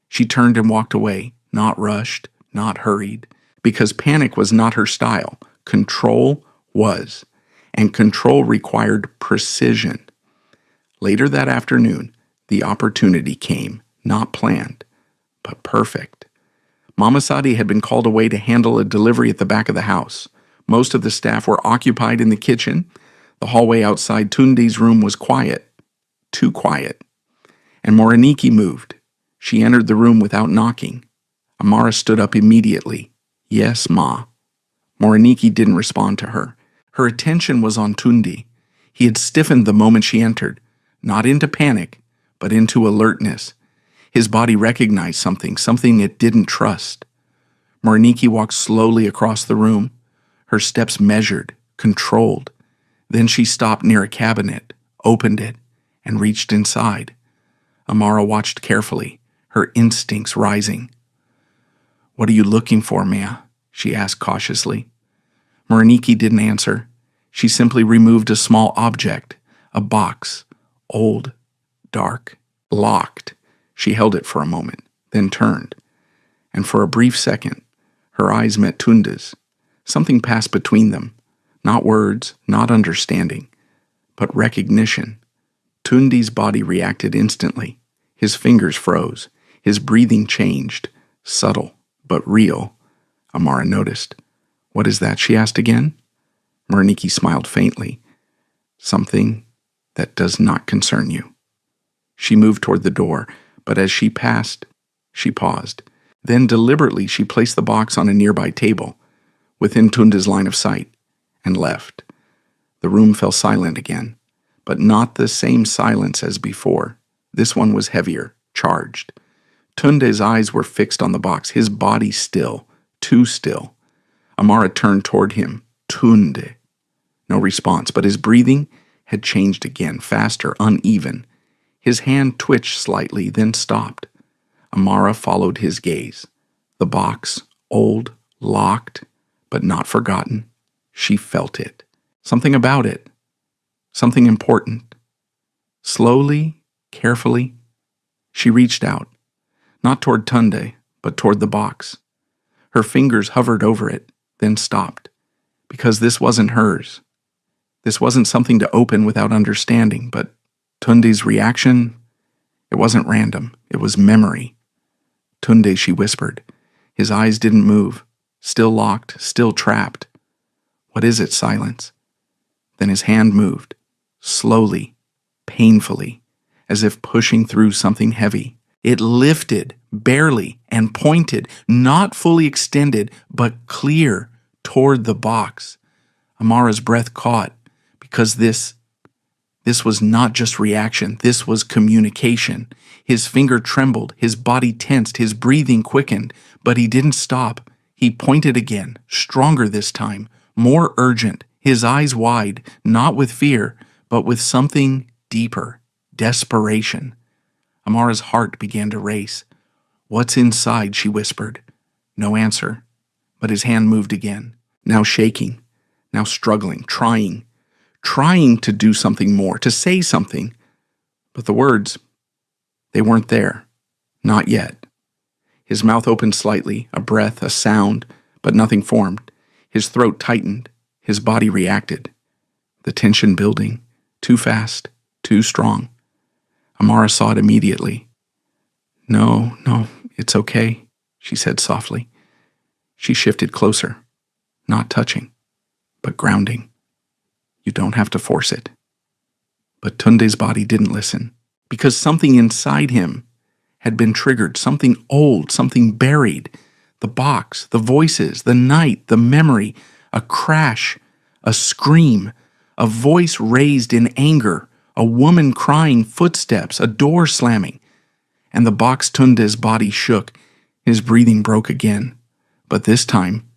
S1: She turned and walked away, not rushed, not hurried, because panic was not her style. Control was, and control required precision. Later that afternoon, the opportunity came, not planned, but perfect. Mama Sadi had been called away to handle a delivery at the back of the house. Most of the staff were occupied in the kitchen. The hallway outside Tunde's room was quiet, too quiet. And Morinike moved. She entered the room without knocking. Amara stood up immediately. "Yes, Ma." Morinike didn't respond to her. Her attention was on Tunde. He had stiffened the moment she entered, not into panic, but into alertness. His body recognized something it didn't trust. Morinike walked slowly across the room, her steps measured, controlled. Then she stopped near a cabinet, opened it, and reached inside. Amara watched carefully, her instincts rising. "What are you looking for, Mia?" she asked cautiously. Morinike didn't answer. She simply removed a small object, a box, old, dark, locked. She held it for a moment, then turned. And for a brief second, her eyes met Tunde's. Something passed between them. Not words, not understanding, but recognition. Tunde's body reacted instantly. His fingers froze. His breathing changed. Subtle, but real. Amara noticed. "What is that?" she asked again. Morinike smiled faintly. "Something that does not concern you." She moved toward the door, but as she passed, she paused. Then deliberately she placed the box on a nearby table, within Tunde's line of sight, and left. The room fell silent again, but not the same silence as before. This one was heavier, charged. Tunde's eyes were fixed on the box, his body still, too still. Amara turned toward him. "Tunde." No response, but his breathing had changed again, faster, uneven. His hand twitched slightly, then stopped. Amara followed his gaze. The box, old, locked, but not forgotten. She felt it. Something about it. Something important. Slowly, carefully, she reached out, not toward Tunde, but toward the box. Her fingers hovered over it, then stopped, because this wasn't hers. This wasn't something to open without understanding, but Tunde's reaction, it wasn't random. It was memory. "Tunde," she whispered. His eyes didn't move, still locked, still trapped. "What is it?" Silence. Then his hand moved, slowly, painfully, as if pushing through something heavy. It lifted, barely, and pointed, not fully extended, but clear, toward the box. Amara's breath caught, because this was not just reaction, this was communication. His finger trembled, his body tensed, his breathing quickened, but he didn't stop. He pointed again, stronger this time, more urgent, his eyes wide, not with fear, but with something deeper, desperation. Amara's heart began to race. "What's inside?" she whispered. No answer, but his hand moved again, now shaking, now struggling, trying trying to do something more, to say something. But the words, they weren't there. Not yet. His mouth opened slightly, a breath, a sound, but nothing formed. His throat tightened. His body reacted. The tension building. Too fast. Too strong. Amara saw it immediately. No, it's okay, she said softly. She shifted closer. Not touching, but grounding. You don't have to force it. But Tunde's body didn't listen, because something inside him had been triggered, something old, something buried. The box, the voices, the night, the memory, a crash, a scream, a voice raised in anger, a woman crying, footsteps, a door slamming. And the box Tunde's body shook. His breathing broke again. But this time,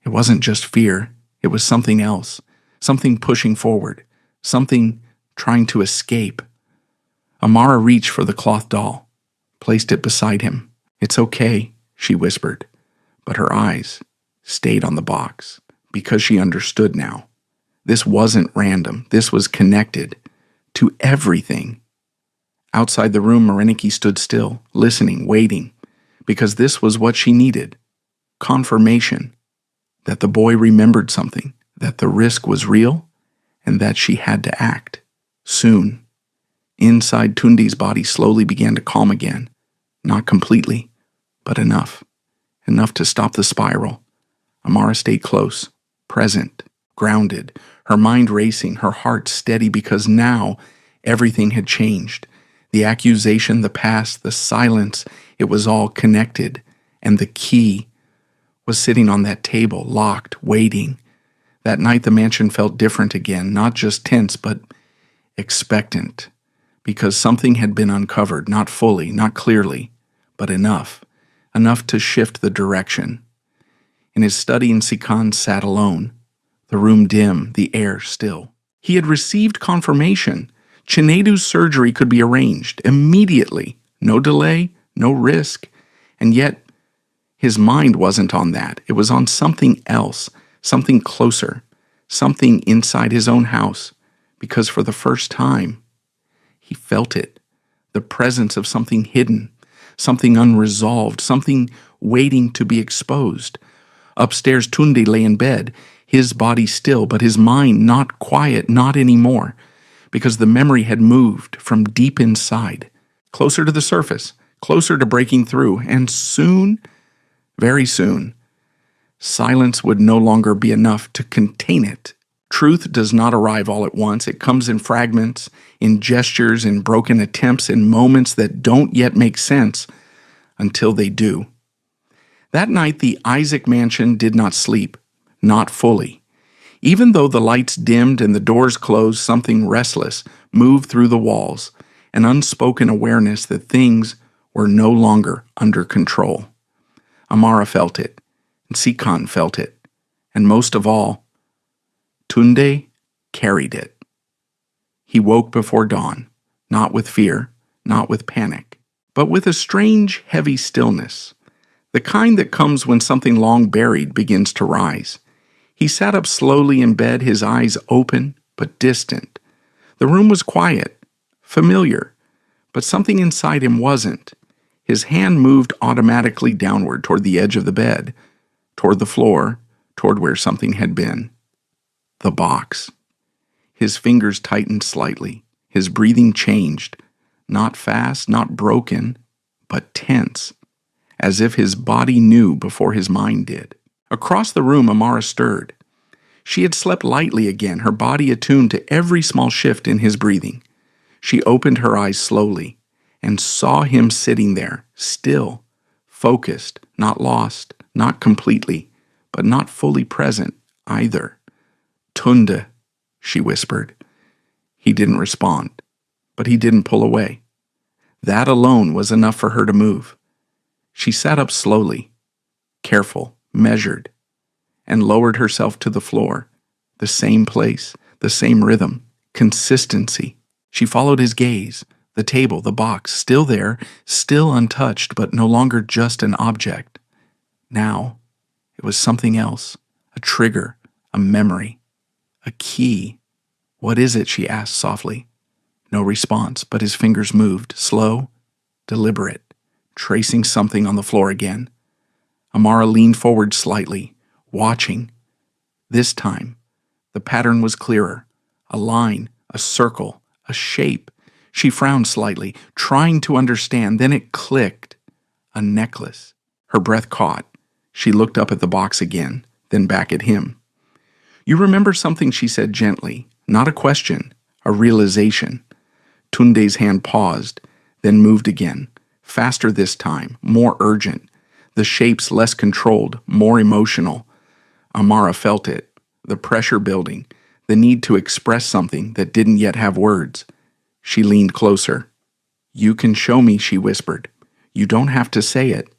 S1: it wasn't just fear. It was something else, something pushing forward, something trying to escape. Amara reached for the cloth doll, placed it beside him. It's okay, she whispered, but her eyes stayed on the box because she understood now. This wasn't random. This was connected to everything. Outside the room, Mariniki stood still, listening, waiting, because this was what she needed. Confirmation that the boy remembered something, that the risk was real, and that she had to act. Soon, inside Tunde's body slowly began to calm again. Not completely, but enough. Enough to stop the spiral. Amara stayed close, present, grounded, her mind racing, her heart steady, because now everything had changed. The accusation, the past, the silence, it was all connected, and the key was sitting on that table, locked, waiting. That night the mansion felt different again, not just tense, but expectant, because something had been uncovered, not fully, not clearly, but enough to shift the direction. In his study, Sikan sat alone, the room dim, the air still. He had received confirmation. Chinedu's surgery could be arranged immediately, no delay, no risk, and yet his mind wasn't on that. It was on something else, something closer, something inside his own house, because for the first time, he felt it, the presence of something hidden, something unresolved, something waiting to be exposed. Upstairs, Tunde lay in bed, his body still, but his mind not quiet, not anymore, because the memory had moved from deep inside, closer to the surface, closer to breaking through, and soon, very soon, silence would no longer be enough to contain it. Truth does not arrive all at once. It comes in fragments, in gestures, in broken attempts, in moments that don't yet make sense until they do. That night, the Isaac mansion did not sleep, not fully. Even though the lights dimmed and the doors closed, something restless moved through the walls, an unspoken awareness that things were no longer under control. Amara felt it, and Sikan felt it, and most of all, Tunde carried it. He woke before dawn, not with fear, not with panic, but with a strange, heavy stillness, the kind that comes when something long buried begins to rise. He sat up slowly in bed, his eyes open but distant. The room was quiet, familiar, but something inside him wasn't. His hand moved automatically downward toward the edge of the bed, toward the floor, toward where something had been. The box. His fingers tightened slightly. His breathing changed, not fast, not broken, but tense, as if his body knew before his mind did. Across the room, Amara stirred. She had slept lightly again, her body attuned to every small shift in his breathing. She opened her eyes slowly and saw him sitting there, still, focused, not lost, not completely, but not fully present either. "Tunde," she whispered. He didn't respond, but he didn't pull away. That alone was enough for her to move. She sat up slowly, careful, measured, and lowered herself to the floor. The same place, the same rhythm, consistency. She followed his gaze. The table, the box, still there, still untouched, but no longer just an object. Now, it was something else, a trigger, a memory, a key. "What is it?" she asked softly. No response, but his fingers moved, slow, deliberate, tracing something on the floor again. Amara leaned forward slightly, watching. This time, the pattern was clearer. A line, a circle, a shape. She frowned slightly, trying to understand. Then it clicked. A necklace. Her breath caught. She looked up at the box again, then back at him. "You remember something?" she said gently. Not a question, a realization. Tunde's hand paused, then moved again. Faster this time, more urgent. The shapes less controlled, more emotional. Amara felt it. The pressure building. The need to express something that didn't yet have words. She leaned closer. "You can show me," she whispered. "You don't have to say it."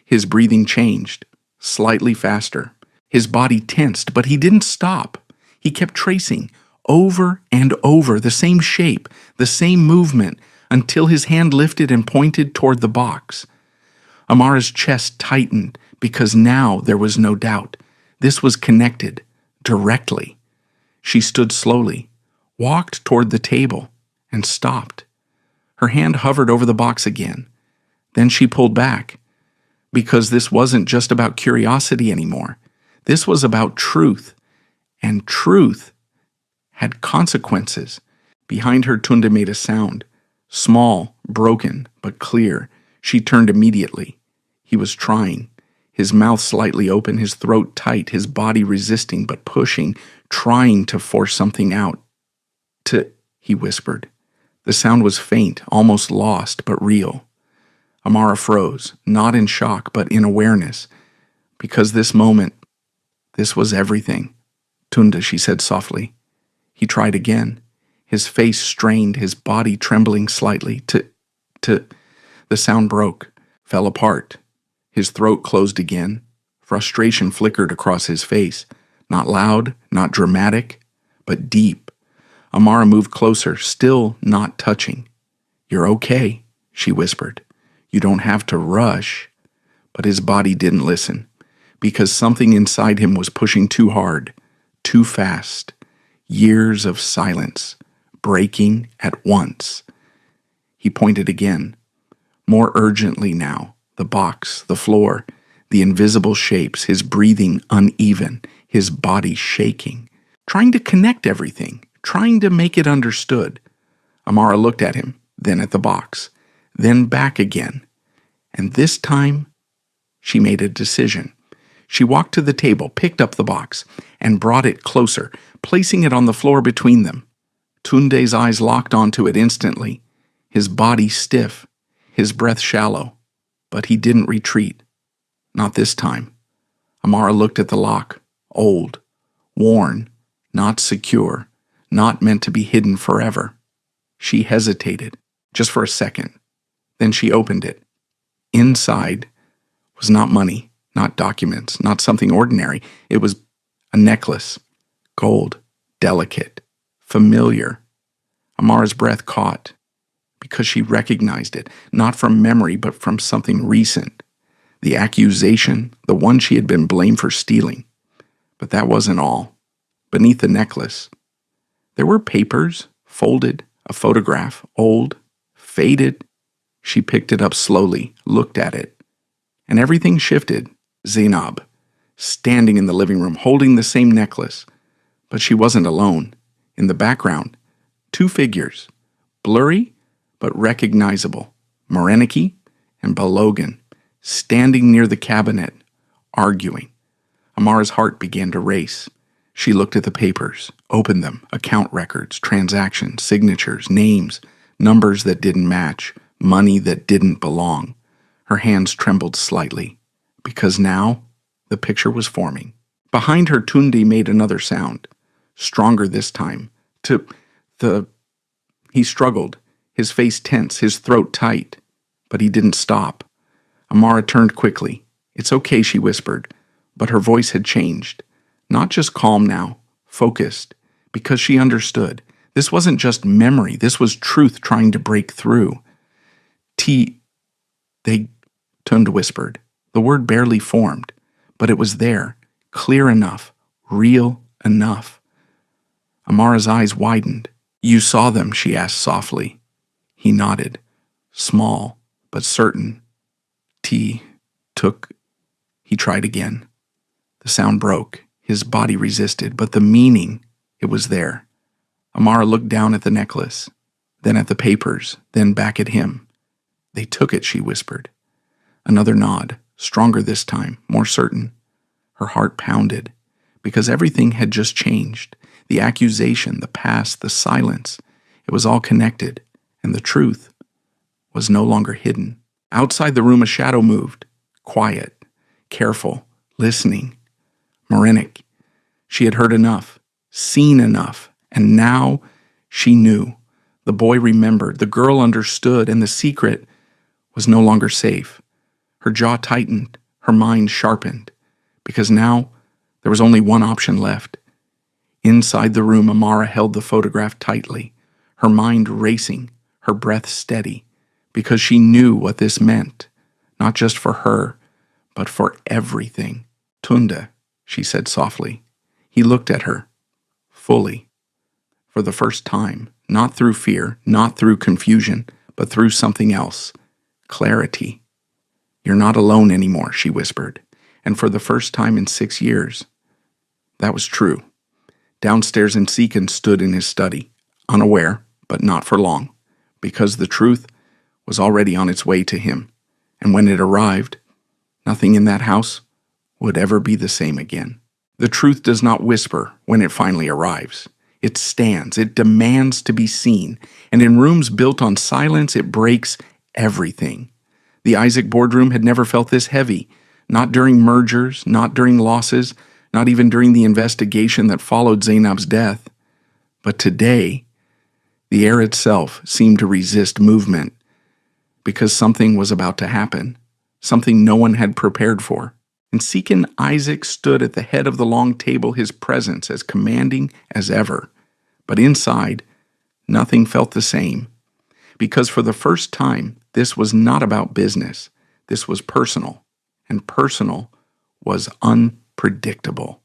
S1: His breathing changed, slightly faster. His body tensed, but he didn't stop. He kept tracing, over and over, the same shape, the same movement, until his hand lifted and pointed toward the box. Amara's chest tightened, because now there was no doubt. This was connected, directly. She stood slowly, walked toward the table, and stopped. Her hand hovered over the box again. Then she pulled back, because this wasn't just about curiosity anymore. This was about truth, and truth had consequences. Behind her, Tunde made a sound, small, broken, but clear. She turned immediately. He was trying, his mouth slightly open, his throat tight, his body resisting but pushing, trying to force something out. He whispered. The sound was faint, almost lost, but real. Amara froze, not in shock, but in awareness. Because this moment, this was everything. "Tunde," she said softly. He tried again, his face strained, his body trembling slightly. The sound broke, fell apart. His throat closed again. Frustration flickered across his face. Not loud, not dramatic, but deep. Amara moved closer, still not touching. "You're okay," she whispered. "You don't have to rush." But his body didn't listen, because something inside him was pushing too hard, too fast. Years of silence, breaking at once. He pointed again, more urgently now. The box, the floor, the invisible shapes, his breathing uneven, his body shaking, trying to connect everything, trying to make it understood. Amara looked at him, then at the box, then back again. And this time, she made a decision. She walked to the table, picked up the box, and brought it closer, placing it on the floor between them. Tunde's eyes locked onto it instantly, his body stiff, his breath shallow. But he didn't retreat. Not this time. Amara looked at the lock, old, worn, not secure, not meant to be hidden forever. She hesitated, just for a second. Then she opened it. Inside was not money, not documents, not something ordinary. It was a necklace, gold, delicate, familiar. Amara's breath caught, because she recognized it, not from memory, but from something recent. The accusation, the one she had been blamed for stealing. But that wasn't all. Beneath the necklace, there were papers, folded, a photograph, old, faded. She picked it up slowly, looked at it, and everything shifted. Zainab, standing in the living room, holding the same necklace. But she wasn't alone. In the background, two figures, blurry but recognizable, Moreniki and Balogan, standing near the cabinet, arguing. Amara's heart began to race. She looked at the papers, opened them, account records, transactions, signatures, names, numbers that didn't match, money that didn't belong. Her hands trembled slightly, because now the picture was forming. Behind her, Tunde made another sound, stronger this time. He struggled, his face tense, his throat tight, but he didn't stop. Amara turned quickly. "It's okay," she whispered, but her voice had changed. Not just calm now, focused, because she understood. This wasn't just memory, this was truth trying to break through. Tunde whispered. The word barely formed, but it was there, clear enough, real enough. Amara's eyes widened. "You saw them?" she asked softly. He nodded. "Small, but certain. T. took..." He tried again. The sound broke. His body resisted, but the meaning, it was there. Amara looked down at the necklace, then at the papers, then back at him. "They took it," she whispered. Another nod, stronger this time, more certain. Her heart pounded, because everything had just changed. The accusation, the past, the silence, it was all connected, and the truth was no longer hidden. Outside the room, a shadow moved, quiet, careful, listening. Marinick. She had heard enough, seen enough, and now she knew. The boy remembered, the girl understood, and the secret was no longer safe. Her jaw tightened, her mind sharpened, because now there was only one option left. Inside the room, Amara held the photograph tightly, her mind racing, her breath steady, because she knew what this meant, not just for her, but for everything. "Tunde," she said softly. He looked at her, fully, for the first time, not through fear, not through confusion, but through something else, clarity. "You're not alone anymore," she whispered, and for the first time in 6 years, that was true. Downstairs, Nsikan stood in his study, unaware, but not for long, because the truth was already on its way to him, and when it arrived, nothing in that house would ever be the same again. The truth does not whisper when it finally arrives. It stands, it demands to be seen, and in rooms built on silence, it breaks everything. The Isaac boardroom had never felt this heavy, not during mergers, not during losses, not even during the investigation that followed Zainab's death. But today, the air itself seemed to resist movement, because something was about to happen, something no one had prepared for. Nsikan Isaac stood at the head of the long table, his presence as commanding as ever. But inside, nothing felt the same. Because for the first time, this was not about business. This was personal. And personal was unpredictable.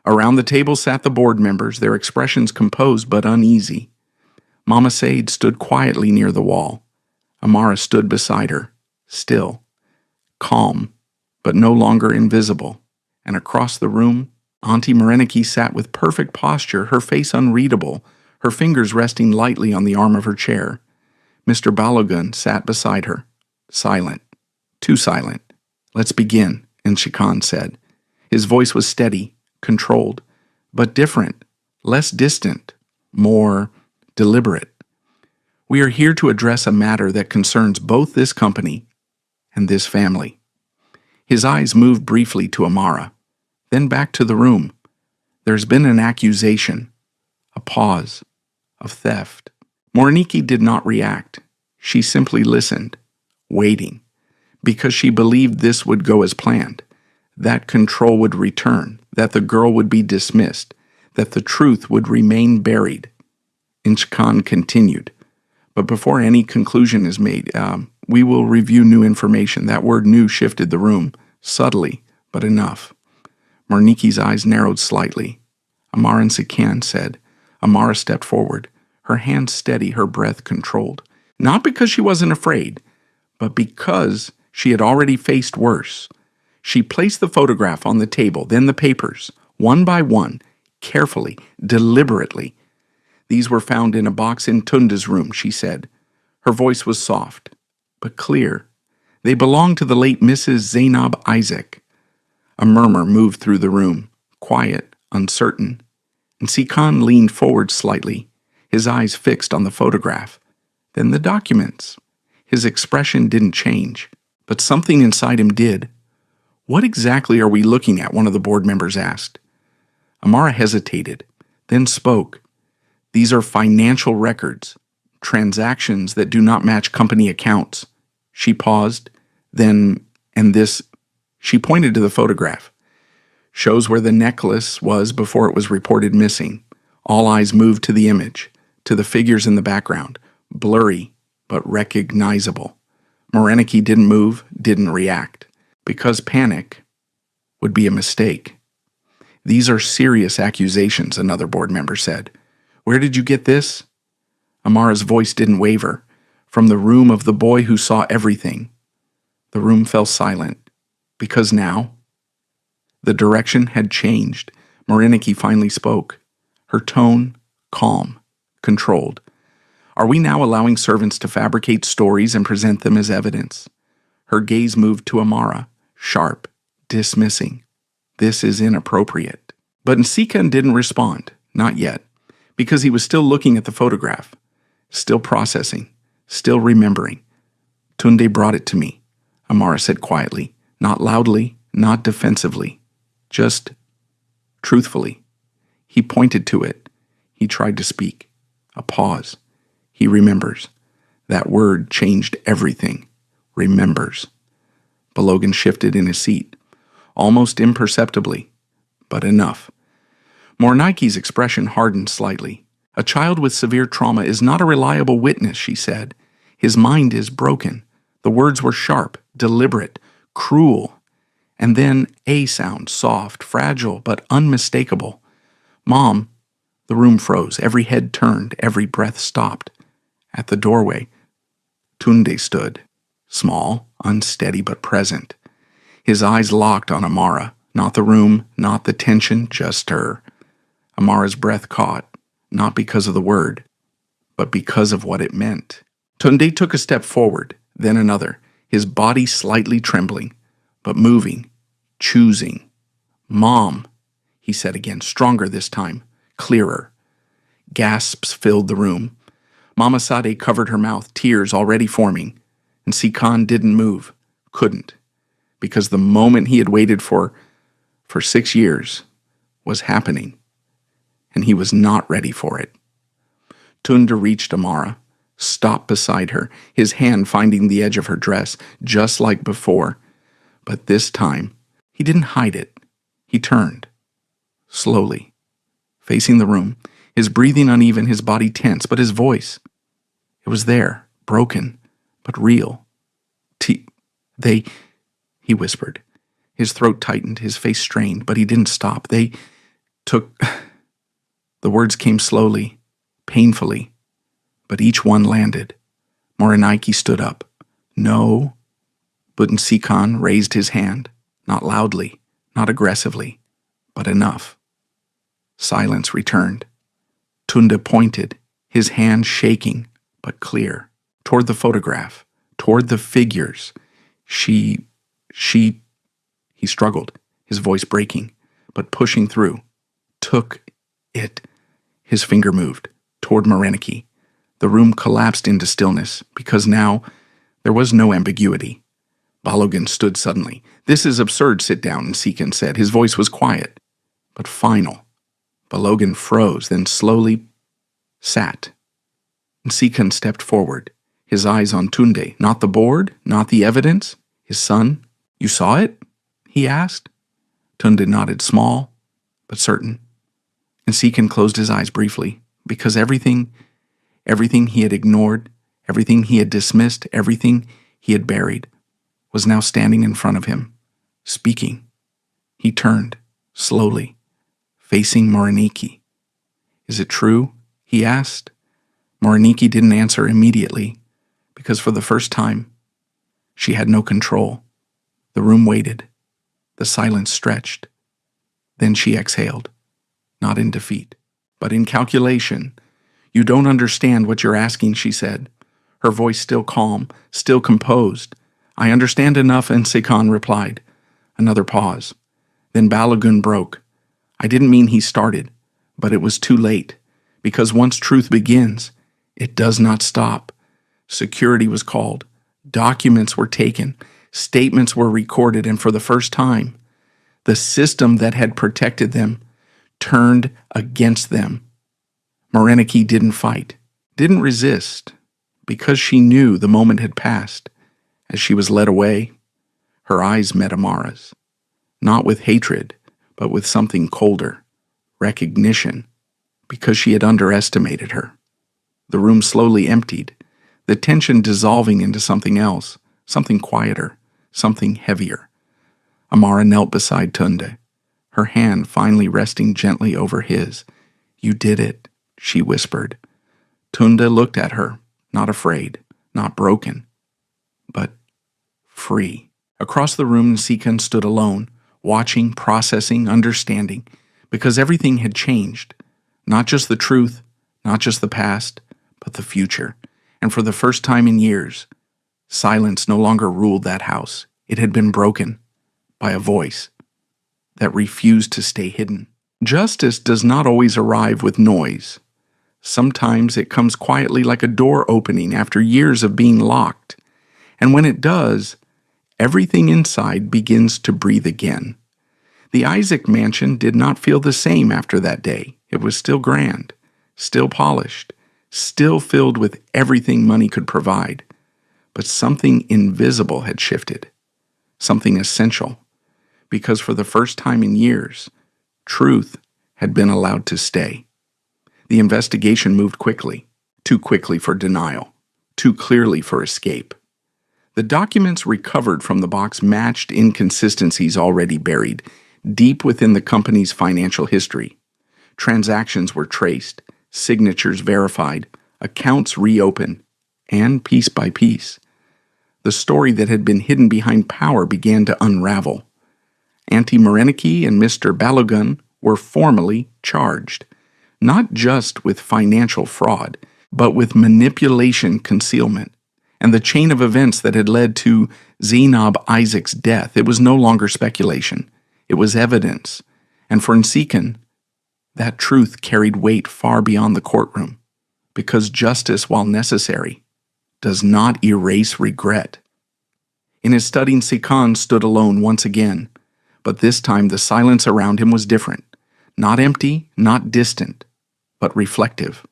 S1: Around the table sat the board members, their expressions composed but uneasy. Mama Said stood quietly near the wall. Amara stood beside her, still, calm, but no longer invisible. And across the room, Auntie Mariniki sat with perfect posture, her face unreadable, her fingers resting lightly on the arm of her chair. Mr. Balogun sat beside her, silent, too silent. "Let's begin," Nsikan said. His voice was steady, controlled, but different, less distant, more deliberate. "We are here to address a matter that concerns both this company and this family." His eyes moved briefly to Amara, then back to the room. "There's been an accusation, a pause, of theft." Moriniki did not react. She simply listened, waiting, because she believed this would go as planned, that control would return, that the girl would be dismissed, that the truth would remain buried. Nsikan continued, "But before any conclusion is made, we will review new information." That word "new" shifted the room, subtly, but enough. Marniki's eyes narrowed slightly. "Amara Nsikan said." Amara stepped forward, her hands steady, her breath controlled. Not because she wasn't afraid, but because she had already faced worse. She placed the photograph on the table, then the papers, one by one, carefully, deliberately. "These were found in a box in Tunde's room," she said. Her voice was soft, but clear. "They belonged to the late Mrs. Zainab Isaac." A murmur moved through the room, quiet, uncertain. Nsikan leaned forward slightly, his eyes fixed on the photograph, then the documents. His expression didn't change, but something inside him did. "What exactly are we looking at?" one of the board members asked. Amara hesitated, then spoke. "These are financial records, transactions that do not match company accounts." She paused, then, "and this," she pointed to the photograph, "shows where the necklace was before it was reported missing." All eyes moved to the image, to the figures in the background, blurry but recognizable. Moreniki didn't move, didn't react, because panic would be a mistake. "These are serious accusations," another board member said. "Where did you get this?" Amara's voice didn't waver. "From the room of the boy who saw everything." The room fell silent. Because now, the direction had changed. Mariniki finally spoke. Her tone, calm, controlled. "Are we now allowing servants to fabricate stories and present them as evidence?" Her gaze moved to Amara, sharp, dismissing. "This is inappropriate." But Nsikan didn't respond, not yet, because he was still looking at the photograph, still processing, still remembering. "Tunde brought it to me," Amara said quietly, not loudly, not defensively, just truthfully. He pointed to it. He tried to speak. A pause. He remembers. That word changed everything. Remembers. Balogan shifted in his seat, almost imperceptibly, but enough. Mornike's expression hardened slightly. "A child with severe trauma is not a reliable witness," she said. "His mind is broken." The words were sharp, deliberate, cruel. And then a sound, soft, fragile, but unmistakable. "Mom." The room froze. Every head turned. Every breath stopped. At the doorway, Tunde stood. Small, unsteady, but present. His eyes locked on Amara. Not the room, not the tension, just her. Amara's breath caught, not because of the word, but because of what it meant. Tunde took a step forward, then another, his body slightly trembling, but moving, choosing. "Mom," he said again, stronger this time, clearer. Gasps filled the room. Mama Sade covered her mouth, tears already forming, and Sikan didn't move, couldn't, because the moment he had waited for 6 years was happening, and he was not ready for it. Tunde reached Amara, stopped beside her, his hand finding the edge of her dress, just like before. But this time, he didn't hide it. He turned, slowly, facing the room, his breathing uneven, his body tense, but his voice, it was there, broken, but real. He whispered. His throat tightened, his face strained, but he didn't stop. They took... The words came slowly, painfully, but each one landed. Morinike stood up. "No." Butensikan raised his hand, not loudly, not aggressively, but enough. Silence returned. Tunde pointed, his hand shaking, but clear, toward the photograph, toward the figures. He struggled, his voice breaking, but pushing through. "Took it." His finger moved, toward Mariniki. The room collapsed into stillness, because now there was no ambiguity. Balogan stood suddenly. "This is absurd, sit down," Nsikan said. His voice was quiet, but final. Balogan froze, then slowly sat. Nsikan stepped forward, his eyes on Tunde. "Not the board? Not the evidence? His son? You saw it?" he asked. Tunde nodded, small, but certain. Nsikan closed his eyes briefly, because everything he had ignored, everything he had dismissed, everything he had buried, was now standing in front of him, speaking. He turned, slowly, facing Morinike. "Is it true?" he asked. Morinike didn't answer immediately, because for the first time, she had no control. The room waited. The silence stretched. Then she exhaled, not in defeat, but in calculation. "You don't understand what you're asking," she said, her voice still calm, still composed. "I understand enough," Nsikan replied. Another pause. Then Balogun broke. "I didn't mean he started, but it was too late, because once truth begins, it does not stop." Security was called. Documents were taken. Statements were recorded, and for the first time, the system that had protected them turned against them. Morinike didn't fight, didn't resist, because she knew the moment had passed. As she was led away, her eyes met Amara's, not with hatred, but with something colder, recognition, because she had underestimated her. The room slowly emptied, the tension dissolving into something else, something quieter, something heavier. Amara knelt beside Tunde, her hand finally resting gently over his. "You did it," she whispered. Tunda looked at her, not afraid, not broken, but free. Across the room, Sikan stood alone, watching, processing, understanding, because everything had changed. Not just the truth, not just the past, but the future. And for the first time in years, silence no longer ruled that house. It had been broken by a voice that refused to stay hidden. Justice does not always arrive with noise. Sometimes it comes quietly like a door opening after years of being locked. And when it does, everything inside begins to breathe again. The Isaac mansion did not feel the same after that day. It was still grand, still polished, still filled with everything money could provide. But something invisible had shifted, something essential, because for the first time in years, truth had been allowed to stay. The investigation moved quickly, too quickly for denial, too clearly for escape. The documents recovered from the box matched inconsistencies already buried deep within the company's financial history. Transactions were traced, signatures verified, accounts reopened, and piece by piece, the story that had been hidden behind power began to unravel. Auntie Mareniki and Mr. Balogun were formally charged, not just with financial fraud, but with manipulation concealment, and the chain of events that had led to Zainab Isaac's death. It was no longer speculation. It was evidence. And for Nsikan, that truth carried weight far beyond the courtroom, because justice, while necessary, does not erase regret. In his study, Nsikan stood alone once again, but this time the silence around him was different. Not empty, not distant, but reflective.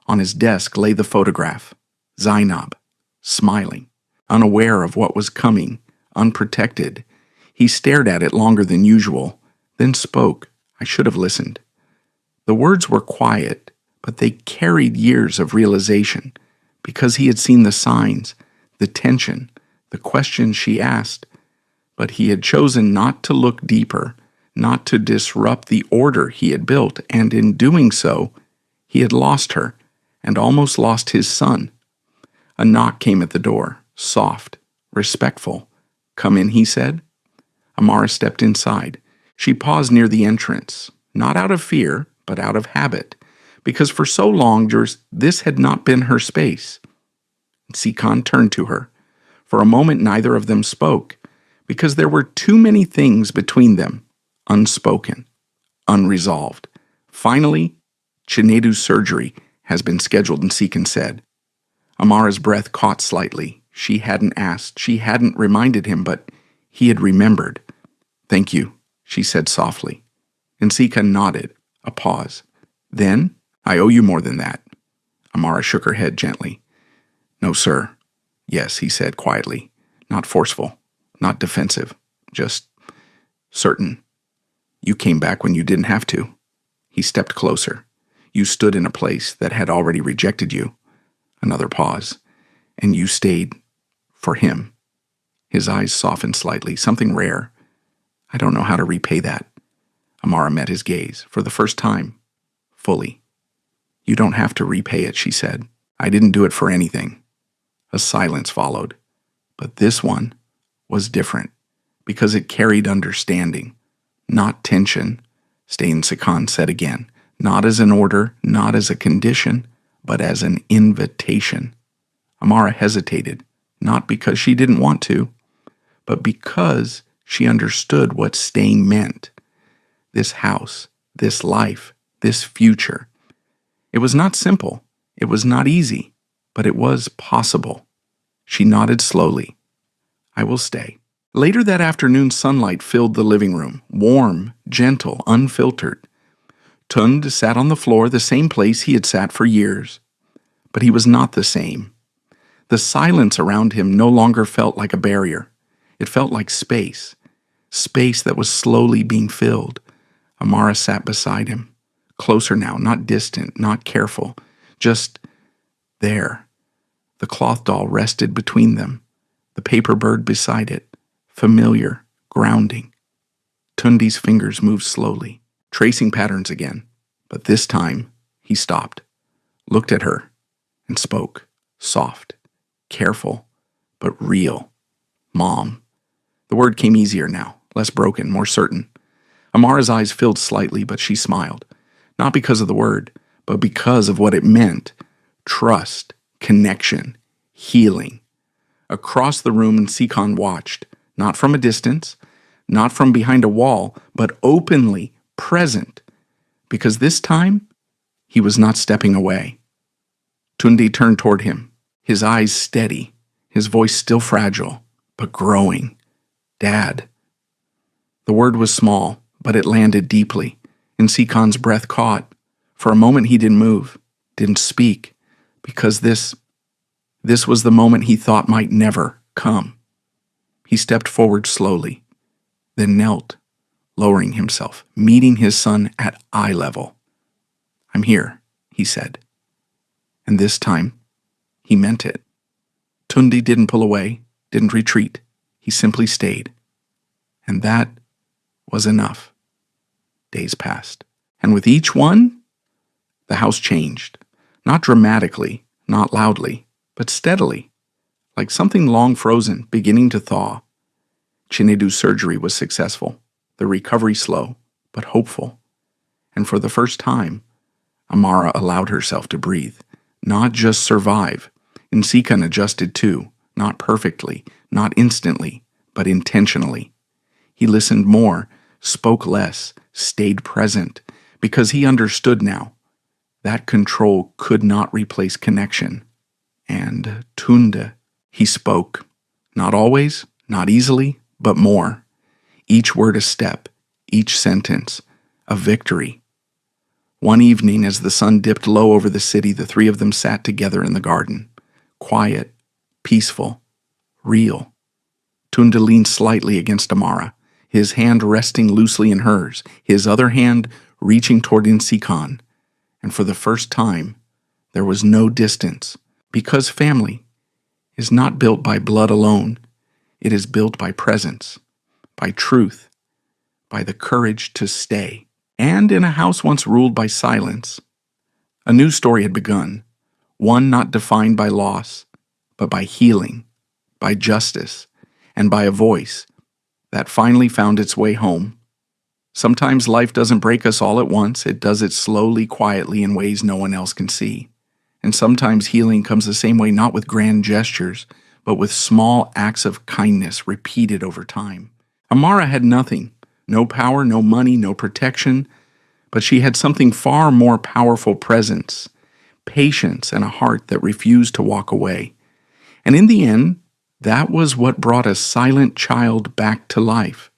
S1: On his desk lay the photograph, Zainab, smiling, unaware of what was coming, unprotected. He stared at it longer than usual, then spoke. I should have listened. The words were quiet, but they carried years of realization, because he had seen the signs, the tension, the questions she asked, but he had chosen not to look deeper, not to disrupt the order he had built, and in doing so, he had lost her, and almost lost his son. A knock came at the door, soft, respectful. "Come in," he said. Amara stepped inside. She paused near the entrance, not out of fear, but out of habit, because for so long this had not been her space. Sikan turned to her. For a moment neither of them spoke, because there were too many things between them, unspoken, unresolved. Finally, Chinedu's surgery has been scheduled, Nsikan said. Amara's breath caught slightly. She hadn't asked, she hadn't reminded him, but he had remembered. "Thank you," she said softly. Nsikan nodded, a pause. "Then, I owe you more than that." Amara shook her head gently. "No, sir." "Yes," he said quietly, not forceful, not defensive, just certain. "You came back when you didn't have to." He stepped closer. "You stood in a place that had already rejected you." Another pause. "And you stayed for him." His eyes softened slightly, something rare. "I don't know how to repay that." Amara met his gaze, for the first time, fully. "You don't have to repay it," she said. "I didn't do it for anything." A silence followed, but this one was different, because it carried understanding, not tension. Nsikan said again, not as an order, not as a condition, but as an invitation. Amara hesitated, not because she didn't want to, but because she understood what staying meant. This house, this life, this future. It was not simple, it was not easy, but it was possible. She nodded slowly. "I will stay." Later that afternoon, sunlight filled the living room, warm, gentle, unfiltered. Tund sat on the floor, the same place he had sat for years. But he was not the same. The silence around him no longer felt like a barrier. It felt like space, space that was slowly being filled. Amara sat beside him, closer now, not distant, not careful, just there. The cloth doll rested between them, the paper bird beside it, familiar, grounding. Tunde's fingers moved slowly, tracing patterns again. But this time, he stopped, looked at her, and spoke, soft, careful, but real. Mom. The word came easier now, less broken, more certain. Amara's eyes filled slightly, but she smiled. Not because of the word, but because of what it meant. Trust, connection, healing. Across the room, Sikon watched, not from a distance, not from behind a wall, but openly present. Because this time, he was not stepping away. Tunde turned toward him, his eyes steady, his voice still fragile, but growing. Dad. The word was small, but it landed deeply, and Sikon's breath caught. For a moment he didn't move, didn't speak, because this was the moment he thought might never come. He stepped forward slowly, then knelt, lowering himself, meeting his son at eye level. I'm here, he said. And this time, he meant it. Tunde didn't pull away, didn't retreat. He simply stayed. And that was enough. Days passed. And with each one, the house changed. Not dramatically, not loudly, but steadily, like something long frozen, beginning to thaw. Chinedu's surgery was successful, the recovery slow, but hopeful. And for the first time, Amara allowed herself to breathe, not just survive. Sikon adjusted too, not perfectly, not instantly, but intentionally. He listened more, spoke less, stayed present, because he understood now. That control could not replace connection. And Tunde, he spoke. Not always, not easily, but more. Each word a step, each sentence a victory. One evening, as the sun dipped low over the city, the three of them sat together in the garden. Quiet, peaceful, real. Tunde leaned slightly against Amara, his hand resting loosely in hers, his other hand reaching toward Sikon. And for the first time, there was no distance, because family is not built by blood alone. It is built by presence, by truth, by the courage to stay. And in a house once ruled by silence, a new story had begun, one not defined by loss, but by healing, by justice, and by a voice that finally found its way home. Sometimes life doesn't break us all at once. It does it slowly, quietly, in ways no one else can see. And sometimes healing comes the same way, not with grand gestures, but with small acts of kindness repeated over time. Amara had nothing, no power, no money, no protection, but she had something far more powerful: presence, patience, and a heart that refused to walk away. And in the end, that was what brought a silent child back to life.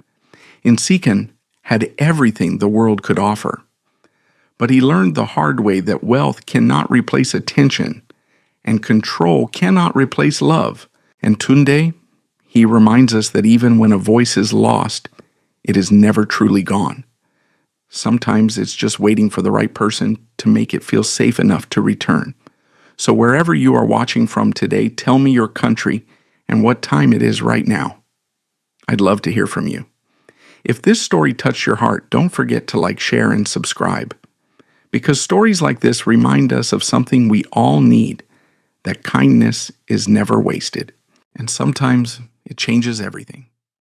S1: Sikon had everything the world could offer. But he learned the hard way that wealth cannot replace attention, and control cannot replace love. And Tunde, he reminds us that even when a voice is lost, it is never truly gone. Sometimes it's just waiting for the right person to make it feel safe enough to return. So wherever you are watching from today, tell me your country and what time it is right now. I'd love to hear from you. If this story touched your heart, don't forget to like, share, and subscribe. Because stories like this remind us of something we all need, that kindness is never wasted. And sometimes it changes everything.